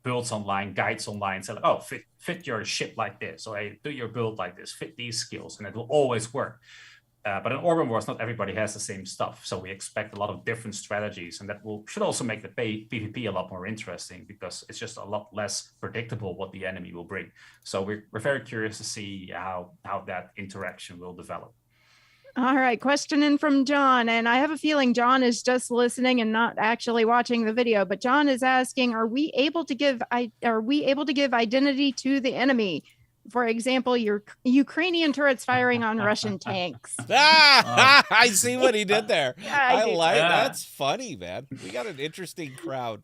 builds online, guides online, say like, oh, fit your ship like this, or hey, do your build like this, fit these skills, and it will always work. But in Orbem Wars, not everybody has the same stuff. So we expect a lot of different strategies, and that should also make the PvP a lot more interesting, because it's just a lot less predictable what the enemy will bring. So we're very curious to see how that interaction will develop. All right, question in from John, and I have a feeling John is just listening and not actually watching the video. But John is asking, are we able to give identity to the enemy? For example, your Ukrainian turrets firing on Russian tanks. I see what he did there. I like that's funny, man. We got an interesting crowd.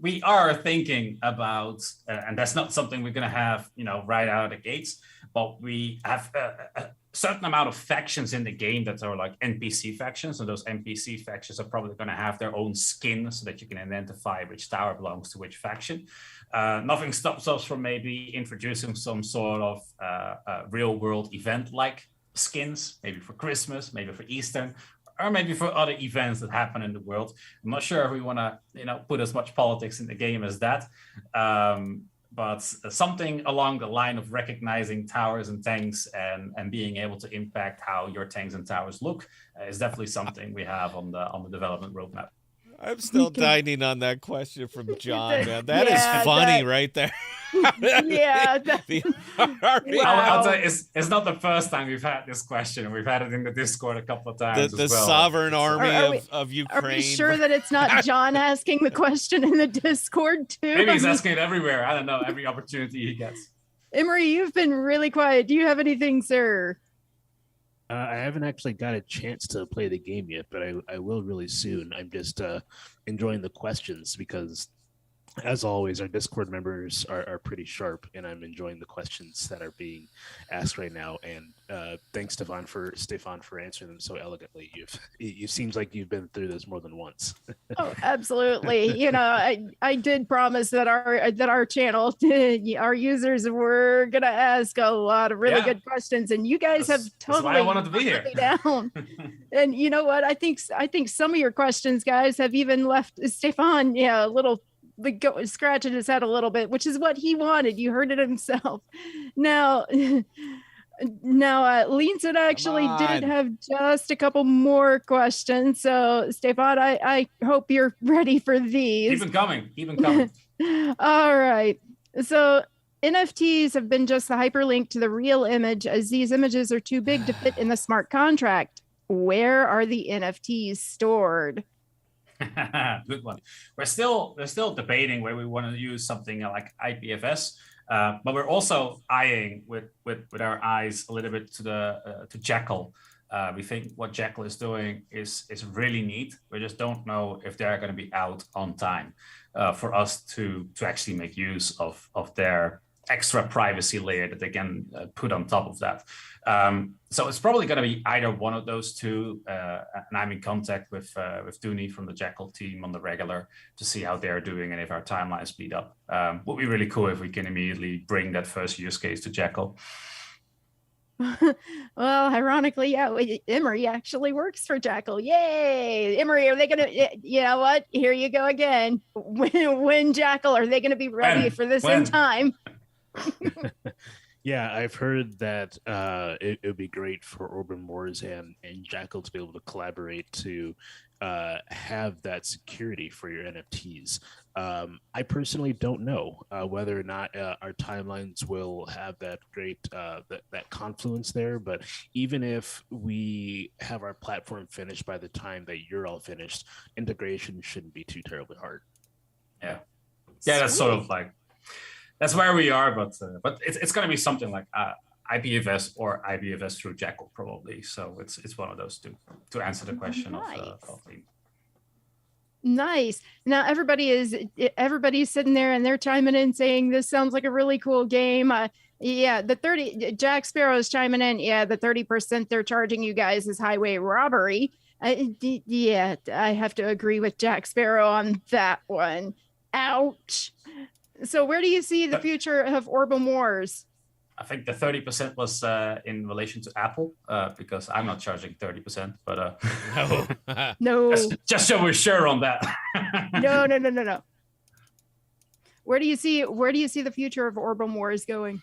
We are thinking about, and that's not something we're going to have, right out of the gates, but we have a certain amount of factions in the game that are like NPC factions, and those NPC factions are probably going to have their own skin so that you can identify which tower belongs to which faction. Nothing stops us from maybe introducing some sort of real world event like skins, maybe for Christmas, maybe for Easter, or maybe for other events that happen in the world. I'm not sure if we want to, put as much politics in the game as that. But something along the line of recognizing towers and tanks and being able to impact how your tanks and towers look is definitely something we have on the development roadmap. I'm still dining on that question from John, man. That is funny right there. Yeah. I'll tell you, it's not the first time we've had this question. We've had it in the Discord a couple of times. The sovereign army of Ukraine. Are we sure that it's not John asking the question in the Discord too? Maybe he's asking it everywhere. I don't know. Every opportunity he gets. Emery, you've been really quiet. Do you have anything, sir? I haven't actually got a chance to play the game yet, but I will really soon. I'm just enjoying the questions because, as always, our Discord members are pretty sharp, and I'm enjoying the questions that are being asked right now. And thanks, Stefan, for answering them so elegantly. It seems like you've been through this more than once. Oh, absolutely. I did promise that our channel, our users were gonna ask a lot of really good questions, and you guys have totally. That's why I wanted to be here. Down. And you know what? I think some of your questions, guys, have even left Stefan, a little. Scratching his head a little bit, which is what he wanted. You heard it himself. Now, Linson actually did have just a couple more questions. So, Stefan, I hope you're ready for these. Keep them coming. All right. So, NFTs have been just the hyperlink to the real image, as these images are too big to fit in the smart contract. Where are the NFTs stored? Good one. We're still debating where we want to use something like IPFS, but we're also eyeing with our eyes a little bit to Jekyll. We think what Jekyll is doing is really neat. We just don't know if they're going to be out on time for us to actually make use of their extra privacy layer that they can put on top of that. So it's probably going to be either one of those two, and I'm in contact with Dooney from the Jekyll team on the regular to see how they're doing and if our timeline speed up. Would be really cool if we can immediately bring that first use case to Jekyll. Well, ironically, Emery actually works for Jekyll. Yay! Emery, are they gonna? You know what? Here you go again. When Jekyll, are they going to be ready for this in time? Yeah, I've heard that it would be great for Orbem Wars and Jekyll to be able to collaborate to have that security for your NFTs. I personally don't know whether or not our timelines will have that great that confluence there. But even if we have our platform finished by the time that you're all finished, integration shouldn't be too terribly hard. Yeah, that's sort of like. That's where we are, but it's going to be something like IPFS or IPFS through Jekyll probably. So it's one of those two to answer the question of Nice. Now everybody's sitting there and they're chiming in saying this sounds like a really cool game. Yeah, the 30 Jack Sparrow's chiming in. Yeah, the 30% they're charging you guys is highway robbery. Yeah, I have to agree with Jack Sparrow on that one. Ouch. So where do you see the future of Orbem Wars? I think the 30% was in relation to Apple, because I'm not charging 30%, but No. No. just so we're sure on that. No. Where do you see the future of Orbem Wars going?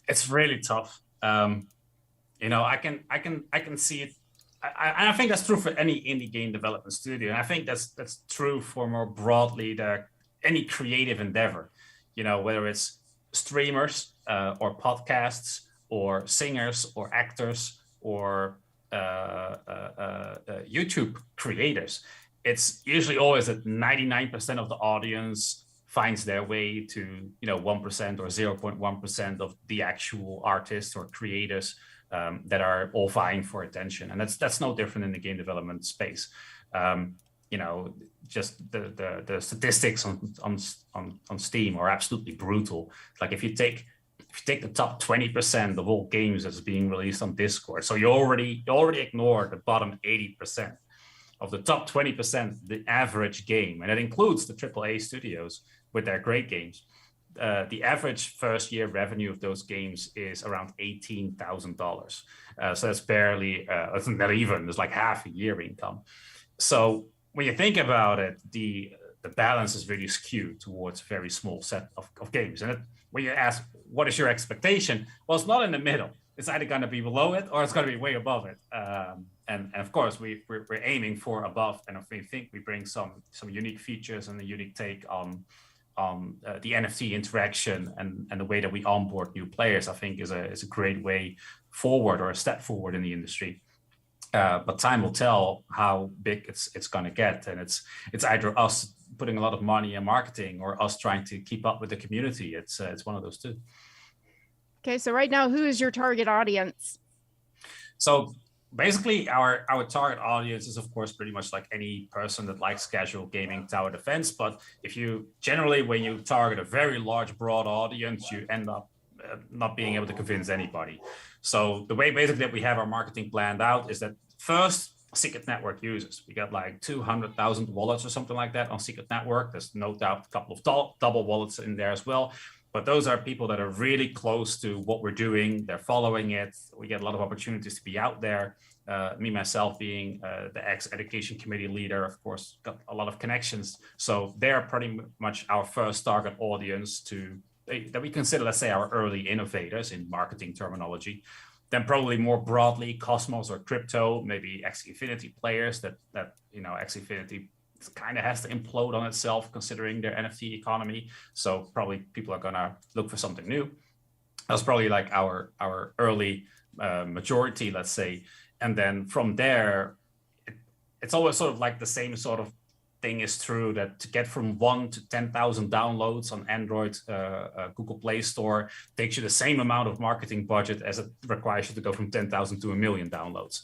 It's really tough. I can see it. I think that's true for any indie game development studio, and I think that's true for more broadly any creative endeavor. Whether it's streamers or podcasts or singers or actors or YouTube creators. It's usually always that 99% of the audience finds their way to 1% or 0.1% of the actual artists or creators that are all vying for attention, and that's no different in the game development space. Just the statistics on Steam are absolutely brutal. Like if you take the top 20% of all games that's being released on Discord, so you already ignore the bottom 80%. Of the top 20%, the average game, and that includes the AAA studios with their great games, the average first year revenue of those games is around $18,000. So that's barely, it's not even, it's like half a year income. So when you think about it, the balance is really skewed towards a very small set of games. And when you ask, what is your expectation? Well, it's not in the middle. It's either going to be below it or it's going to be way above it. And of course, we're aiming for above. And we think we bring some unique features and a unique take on the NFT interaction and the way that we onboard new players, I think is a great way forward, or a step forward in the industry. But time will tell how big it's going to get, and it's either us putting a lot of money in marketing or us trying to keep up with the community. It's one of those two. Okay, so right now, who is your target audience? So basically, our target audience is, of course, pretty much like any person that likes casual gaming tower defense. But when you target a very large, broad audience, you end up not being able to convince anybody. So the way basically that we have our marketing planned out is that first, Secret Network users. We got like 200,000 wallets or something like that on Secret Network. There's no doubt a couple of double wallets in there as well. But those are people that are really close to what we're doing. They're following it. We get a lot of opportunities to be out there. Me, myself, being the ex-education committee leader, of course, got a lot of connections. So they're pretty much our first target audience that we consider, let's say, our early innovators in marketing terminology. Then probably more broadly, Cosmos or crypto, maybe Axie Infinity players that Axie Infinity kind of has to implode on itself considering their NFT economy. So probably people are going to look for something new. That's probably like our early majority, let's say. And then from there, it's always sort of like the same sort of thing is true, that to get from 1 to 10,000 downloads on Android, Google Play Store takes you the same amount of marketing budget as it requires you to go from 10,000 to 1 million downloads.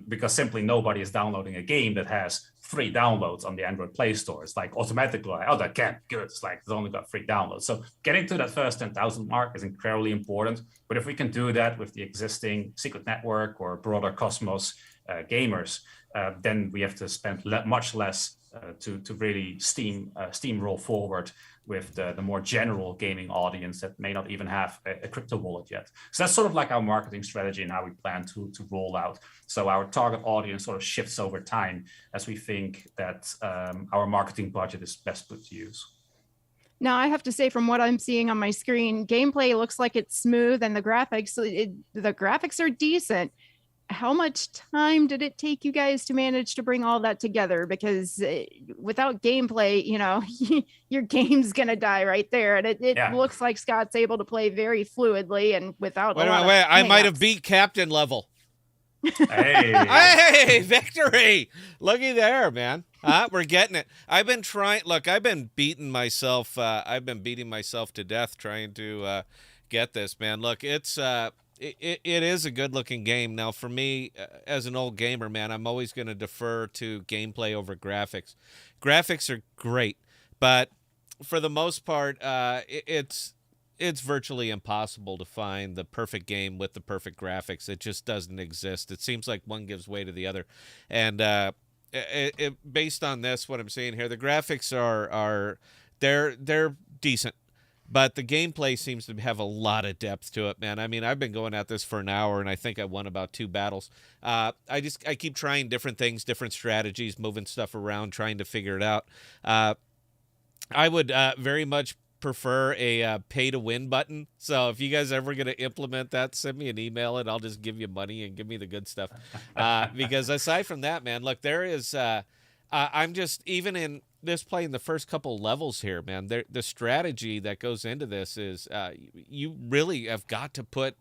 Because simply nobody is downloading a game that has 3 downloads on the Android Play Store. It's like automatically, like, oh, that can't be good. It's like it's only got 3 downloads. So getting to that first 10,000 mark is incredibly important. But if we can do that with the existing Secret Network or broader Cosmos gamers, then we have to spend much less to really steamroll forward with the more general gaming audience that may not even have a crypto wallet yet. So that's sort of like our marketing strategy and how we plan to roll out. So our target audience sort of shifts over time as we think that our marketing budget is best put to use. Now, I have to say, from what I'm seeing on my screen, gameplay looks like it's smooth and the graphics are decent. How much time did it take you guys to manage to bring all that together? Because without gameplay, your game's going to die right there. And it looks like Scott's able to play very fluidly and without Wait, I might have beat captain level. Hey, victory! Looky there, man. We're getting it. I've been beating myself to death trying to get this, man. Look, it's it is a good looking game. Now, for me, as an old gamer, man, I'm always going to defer to gameplay over graphics. Graphics are great, but for the most part, it's virtually impossible to find the perfect game with the perfect graphics. It just doesn't exist. It seems like one gives way to the other, and based on this, what I'm seeing here, the graphics are they're decent. But the gameplay seems to have a lot of depth to it, man. I mean, I've been going at this for an hour, and I think I won about 2 battles. I keep trying different things, different strategies, moving stuff around, trying to figure it out. I would very much prefer a pay-to-win button. So if you guys ever going to implement that, send me an email, and I'll just give you money and give me the good stuff. Because aside from that, man, look, there is I'm just, even in this playing the first couple levels here, man, the strategy that goes into this is you really have got to put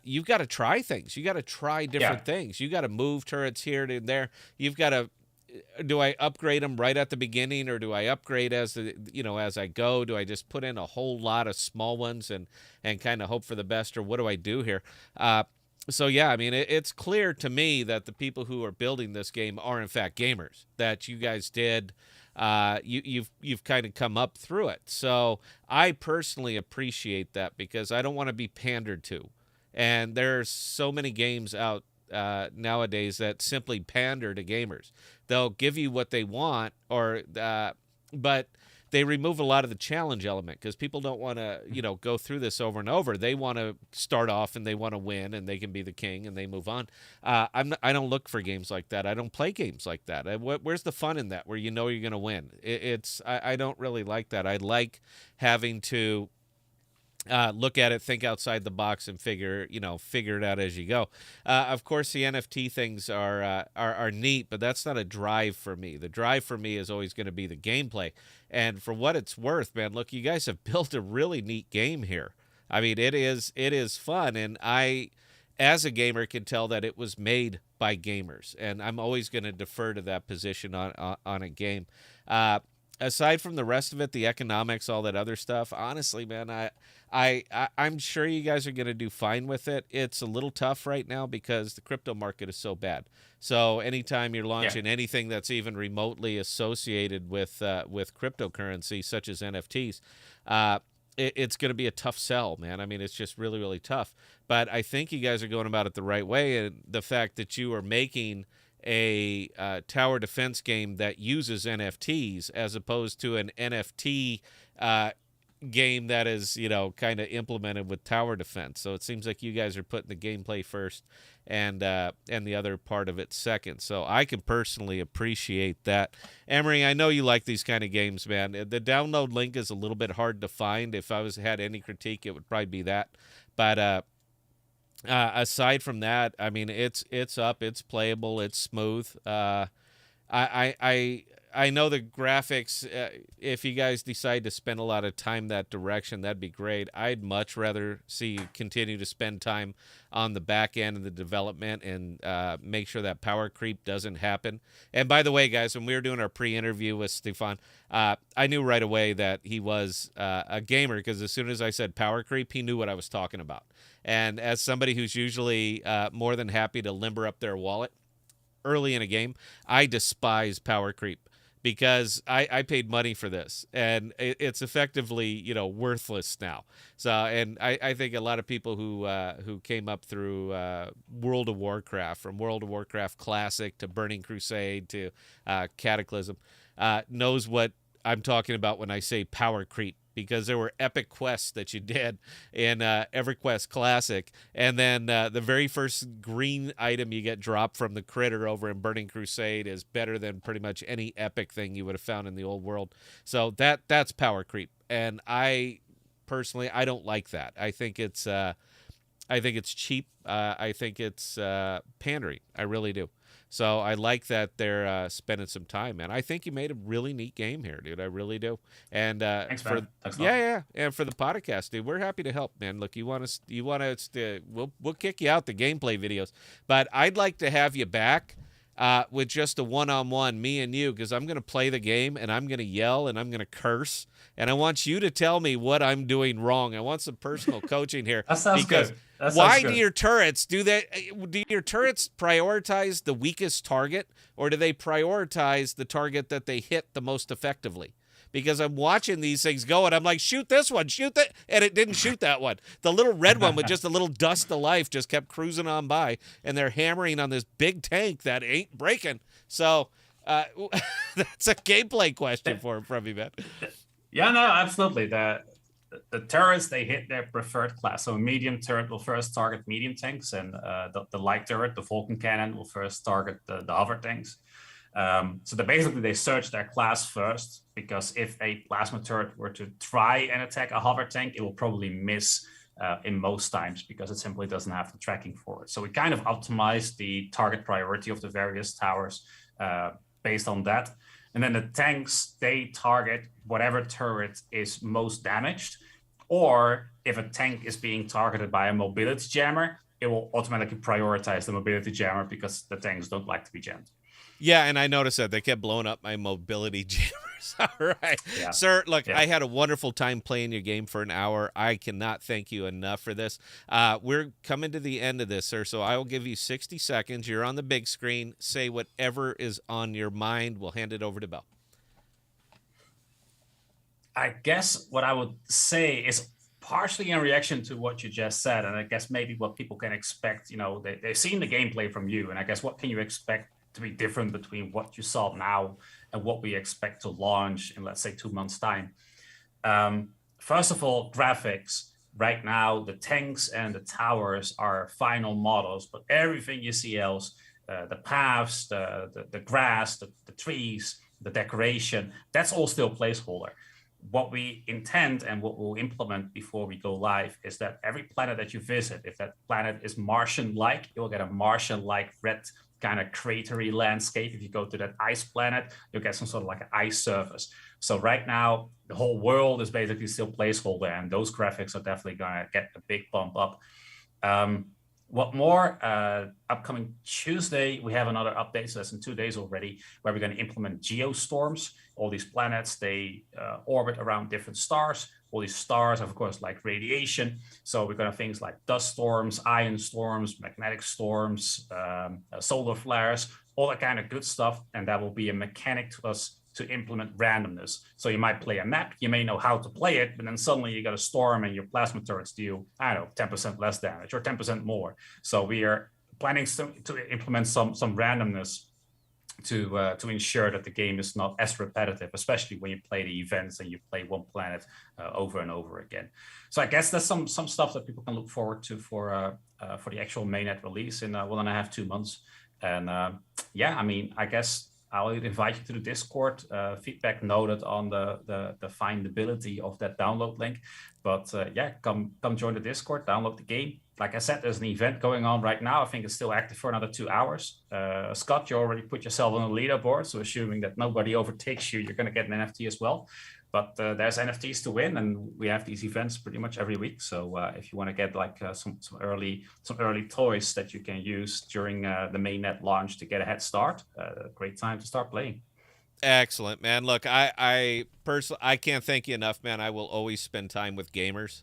you've got to try things. You got to try different things. You got to move turrets here and there. You've got to, do I upgrade them right at the beginning, or do I upgrade as as I go? Do I just put in a whole lot of small ones and kind of hope for the best, or what do I do here? So yeah, I mean, it's clear to me that the people who are building this game are in fact gamers. That you guys did, you've kind of come up through it. So I personally appreciate that, because I don't want to be pandered to, and there's so many games out nowadays that simply pander to gamers. They'll give you what they want, but they remove a lot of the challenge element, because people don't want to, go through this over and over. They want to start off and they want to win, and they can be the king and they move on. I don't look for games like that. I don't play games like that. Where's the fun in that, where you're going to win? I don't really like that. I like having to look at it, think outside the box, and figure it out as you go. Of course, the NFT things are neat, but that's not a drive for me. The drive for me is always going to be the gameplay. And for what it's worth, man, look, you guys have built a really neat game here. I mean, it is fun, and I, as a gamer, can tell that it was made by gamers, and I'm always going to defer to that position on a game. Aside from the rest of it, the economics, all that other stuff, honestly, man, I'm sure you guys are going to do fine with it. It's a little tough right now because the crypto market is so bad. So anytime you're launching anything that's even remotely associated with cryptocurrency, such as NFTs, it's going to be a tough sell, man. I mean, it's just really, really tough. But I think you guys are going about it the right way, and the fact that you are making a tower defense game that uses NFTs as opposed to an NFT game that is, kind of implemented with tower defense. So it seems like you guys are putting the gameplay first and the other part of it second. So I can personally appreciate that. Emery, I know you like these kind of games, man. The download link is a little bit hard to find. If I had any critique, it would probably be that. But aside from that, I mean, it's up, it's playable, it's smooth. I know the graphics. If you guys decide to spend a lot of time that direction, that'd be great. I'd much rather see you continue to spend time on the back end of the development and make sure that power creep doesn't happen. And by the way, guys, when we were doing our pre-interview with Stefan, I knew right away that he was a gamer, because as soon as I said power creep, he knew what I was talking about. And as somebody who's usually more than happy to limber up their wallet early in a game, I despise power creep, because I paid money for this, and it's effectively, worthless now. So, and I think a lot of people who came up through World of Warcraft, from World of Warcraft Classic to Burning Crusade to Cataclysm, knows what I'm talking about when I say power creep, because there were epic quests that you did in EverQuest Classic, and then the very first green item you get dropped from the critter over in Burning Crusade is better than pretty much any epic thing you would have found in the old world. So that's power creep, and I personally, I don't like that. I think it's cheap. I think it's pandering. I really do. So I like that they're spending some time, man. I think you made a really neat game here, dude. I really do. And Thanks, man. Thanks a lot. yeah. And for the podcast, dude, we're happy to help, man. Look, we'll kick you out the gameplay videos, but I'd like to have you back with just a one-on-one, me and you, because I'm going to play the game and I'm going to yell and I'm going to curse. And I want you to tell me what I'm doing wrong. I want some personal coaching here. That sounds because good. That sounds why good. do your turrets do your turrets prioritize the weakest target, or do they prioritize the target that they hit the most effectively? Because I'm watching these things go, and I'm like, shoot this one, shoot that, and it didn't shoot that one. The little red one with just a little dust of life just kept cruising on by, and they're hammering on this big tank that ain't breaking. So that's a gameplay question from you, man. Yeah, no, absolutely. The turrets, they hit their preferred class. So a medium turret will first target medium tanks, and the light turret, the Vulcan cannon, will first target the hover tanks. So they search their class first, because if a plasma turret were to try and attack a hover tank, it will probably miss in most times, because it simply doesn't have the tracking for it. So we kind of optimize the target priority of the various towers based on that. And then the tanks, they target whatever turret is most damaged, or if a tank is being targeted by a mobility jammer, it will automatically prioritize the mobility jammer, because the tanks don't like to be jammed. Yeah, and I noticed that they kept blowing up my mobility jammers. All right. Yeah. Sir, look, I had a wonderful time playing your game for an hour. I cannot thank you enough for this. We're coming to the end of this, sir, so I will give you 60 seconds. You're on the big screen. Say whatever is on your mind. We'll hand it over to Bell. I guess what I would say is partially in reaction to what you just said, and I guess maybe what people can expect. They've seen the gameplay from you, and I guess what can you expect to be different between what you saw now and what we expect to launch in, let's say, 2 months' time. First of all, graphics. Right now, the tanks and the towers are final models, but everything you see else, the paths, the grass, the trees, the decoration, that's all still placeholder. What we intend and what we'll implement before we go live is that every planet that you visit, if that planet is Martian-like, you'll get a Martian-like red kind of cratery landscape. If you go to that ice planet, you'll get some sort of like an ice surface. So right now, the whole world is basically still placeholder, and those graphics are definitely going to get a big bump up. What more? Upcoming Tuesday, we have another update. So that's in 2 days already, where we're going to implement geostorms. All these planets, they orbit around different stars. All these stars have, of course, like radiation. So we're going to have things like dust storms, ion storms, magnetic storms, solar flares, all that kind of good stuff. And that will be a mechanic to us to implement randomness. So you might play a map, you may know how to play it, but then suddenly you got a storm and your plasma turrets deal, 10% less damage or 10% more. So we are planning to implement some randomness to ensure that the game is not as repetitive, especially when you play the events and you play one planet over and over again. So I guess there's some stuff that people can look forward to for the actual mainnet release in 1.5 to 2 months. And I guess I'll invite you to the Discord. Feedback noted on the findability of that download link. But come join the Discord, download the game. Like I said, there's an event going on right now. I think it's still active for another 2 hours. Scott, you already put yourself on the leaderboard. So assuming that nobody overtakes you, you're going to get an NFT as well. But there's NFTs to win, and we have these events pretty much every week. So if you want to get like some early toys that you can use during the mainnet launch to get a head start, great time to start playing. Excellent, man. Look, I personally, I can't thank you enough, man. I will always spend time with gamers.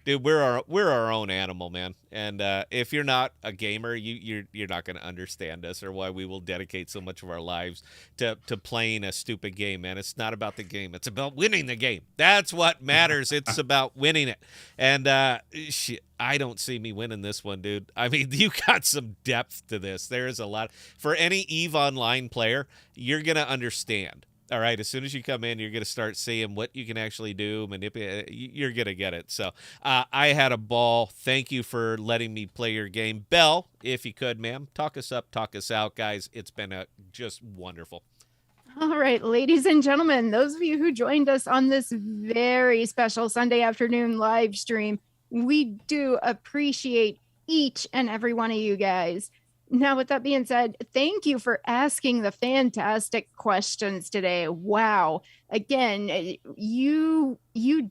Dude, we're our own animal, man. And if you're not a gamer, you're not going to understand us or why we will dedicate so much of our lives to playing a stupid game, man. It's not about the game. It's about winning the game. That's what matters. It's about winning it. And I don't see me winning this one, dude. I mean, you got some depth to this. There is a lot. For any EVE Online player, you're going to understand. All right, as soon as you come in, you're going to start seeing what you can actually do, manipulate. You're going to get it. So I had a ball. Thank you for letting me play your game. Belle, if you could, ma'am, talk us up, talk us out, guys. It's been just wonderful. All right, ladies and gentlemen, those of you who joined us on this very special Sunday afternoon live stream, we do appreciate each and every one of you guys. Now, with that being said, thank you for asking the fantastic questions today. Wow. Again, you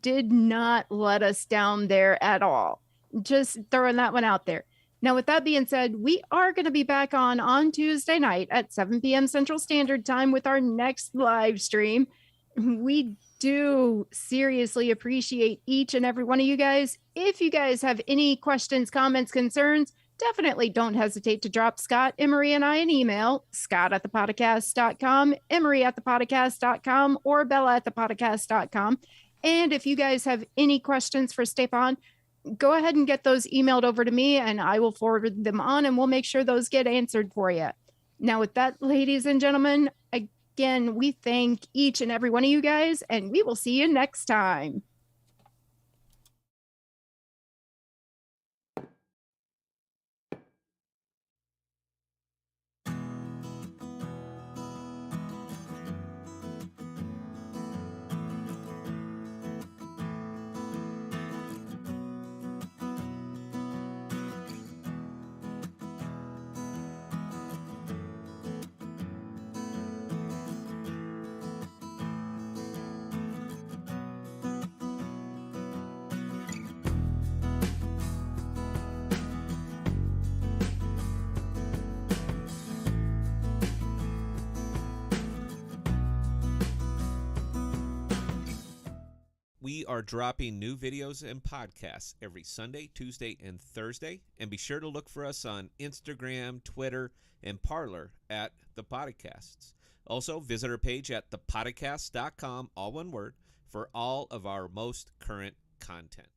did not let us down there at all. Just throwing that one out there. Now, with that being said, we are going to be back on Tuesday night at 7 p.m. Central Standard Time with our next live stream. We do seriously appreciate each and every one of you guys. If you guys have any questions, comments, concerns, definitely don't hesitate to drop Scott, Emery, and I an email, scott@thepodcasts.com, emery@thepodcast.com, or bella@thepodcast.com. And if you guys have any questions for Stefan, go ahead and get those emailed over to me and I will forward them on and we'll make sure those get answered for you. Now, with that, ladies and gentlemen, again, we thank each and every one of you guys and we will see you next time. We are dropping new videos and podcasts every Sunday, Tuesday, and Thursday. And be sure to look for us on Instagram, Twitter, and Parler at ThePodocasts. Also, visit our page at ThePodocasts.com, all one word, for all of our most current content.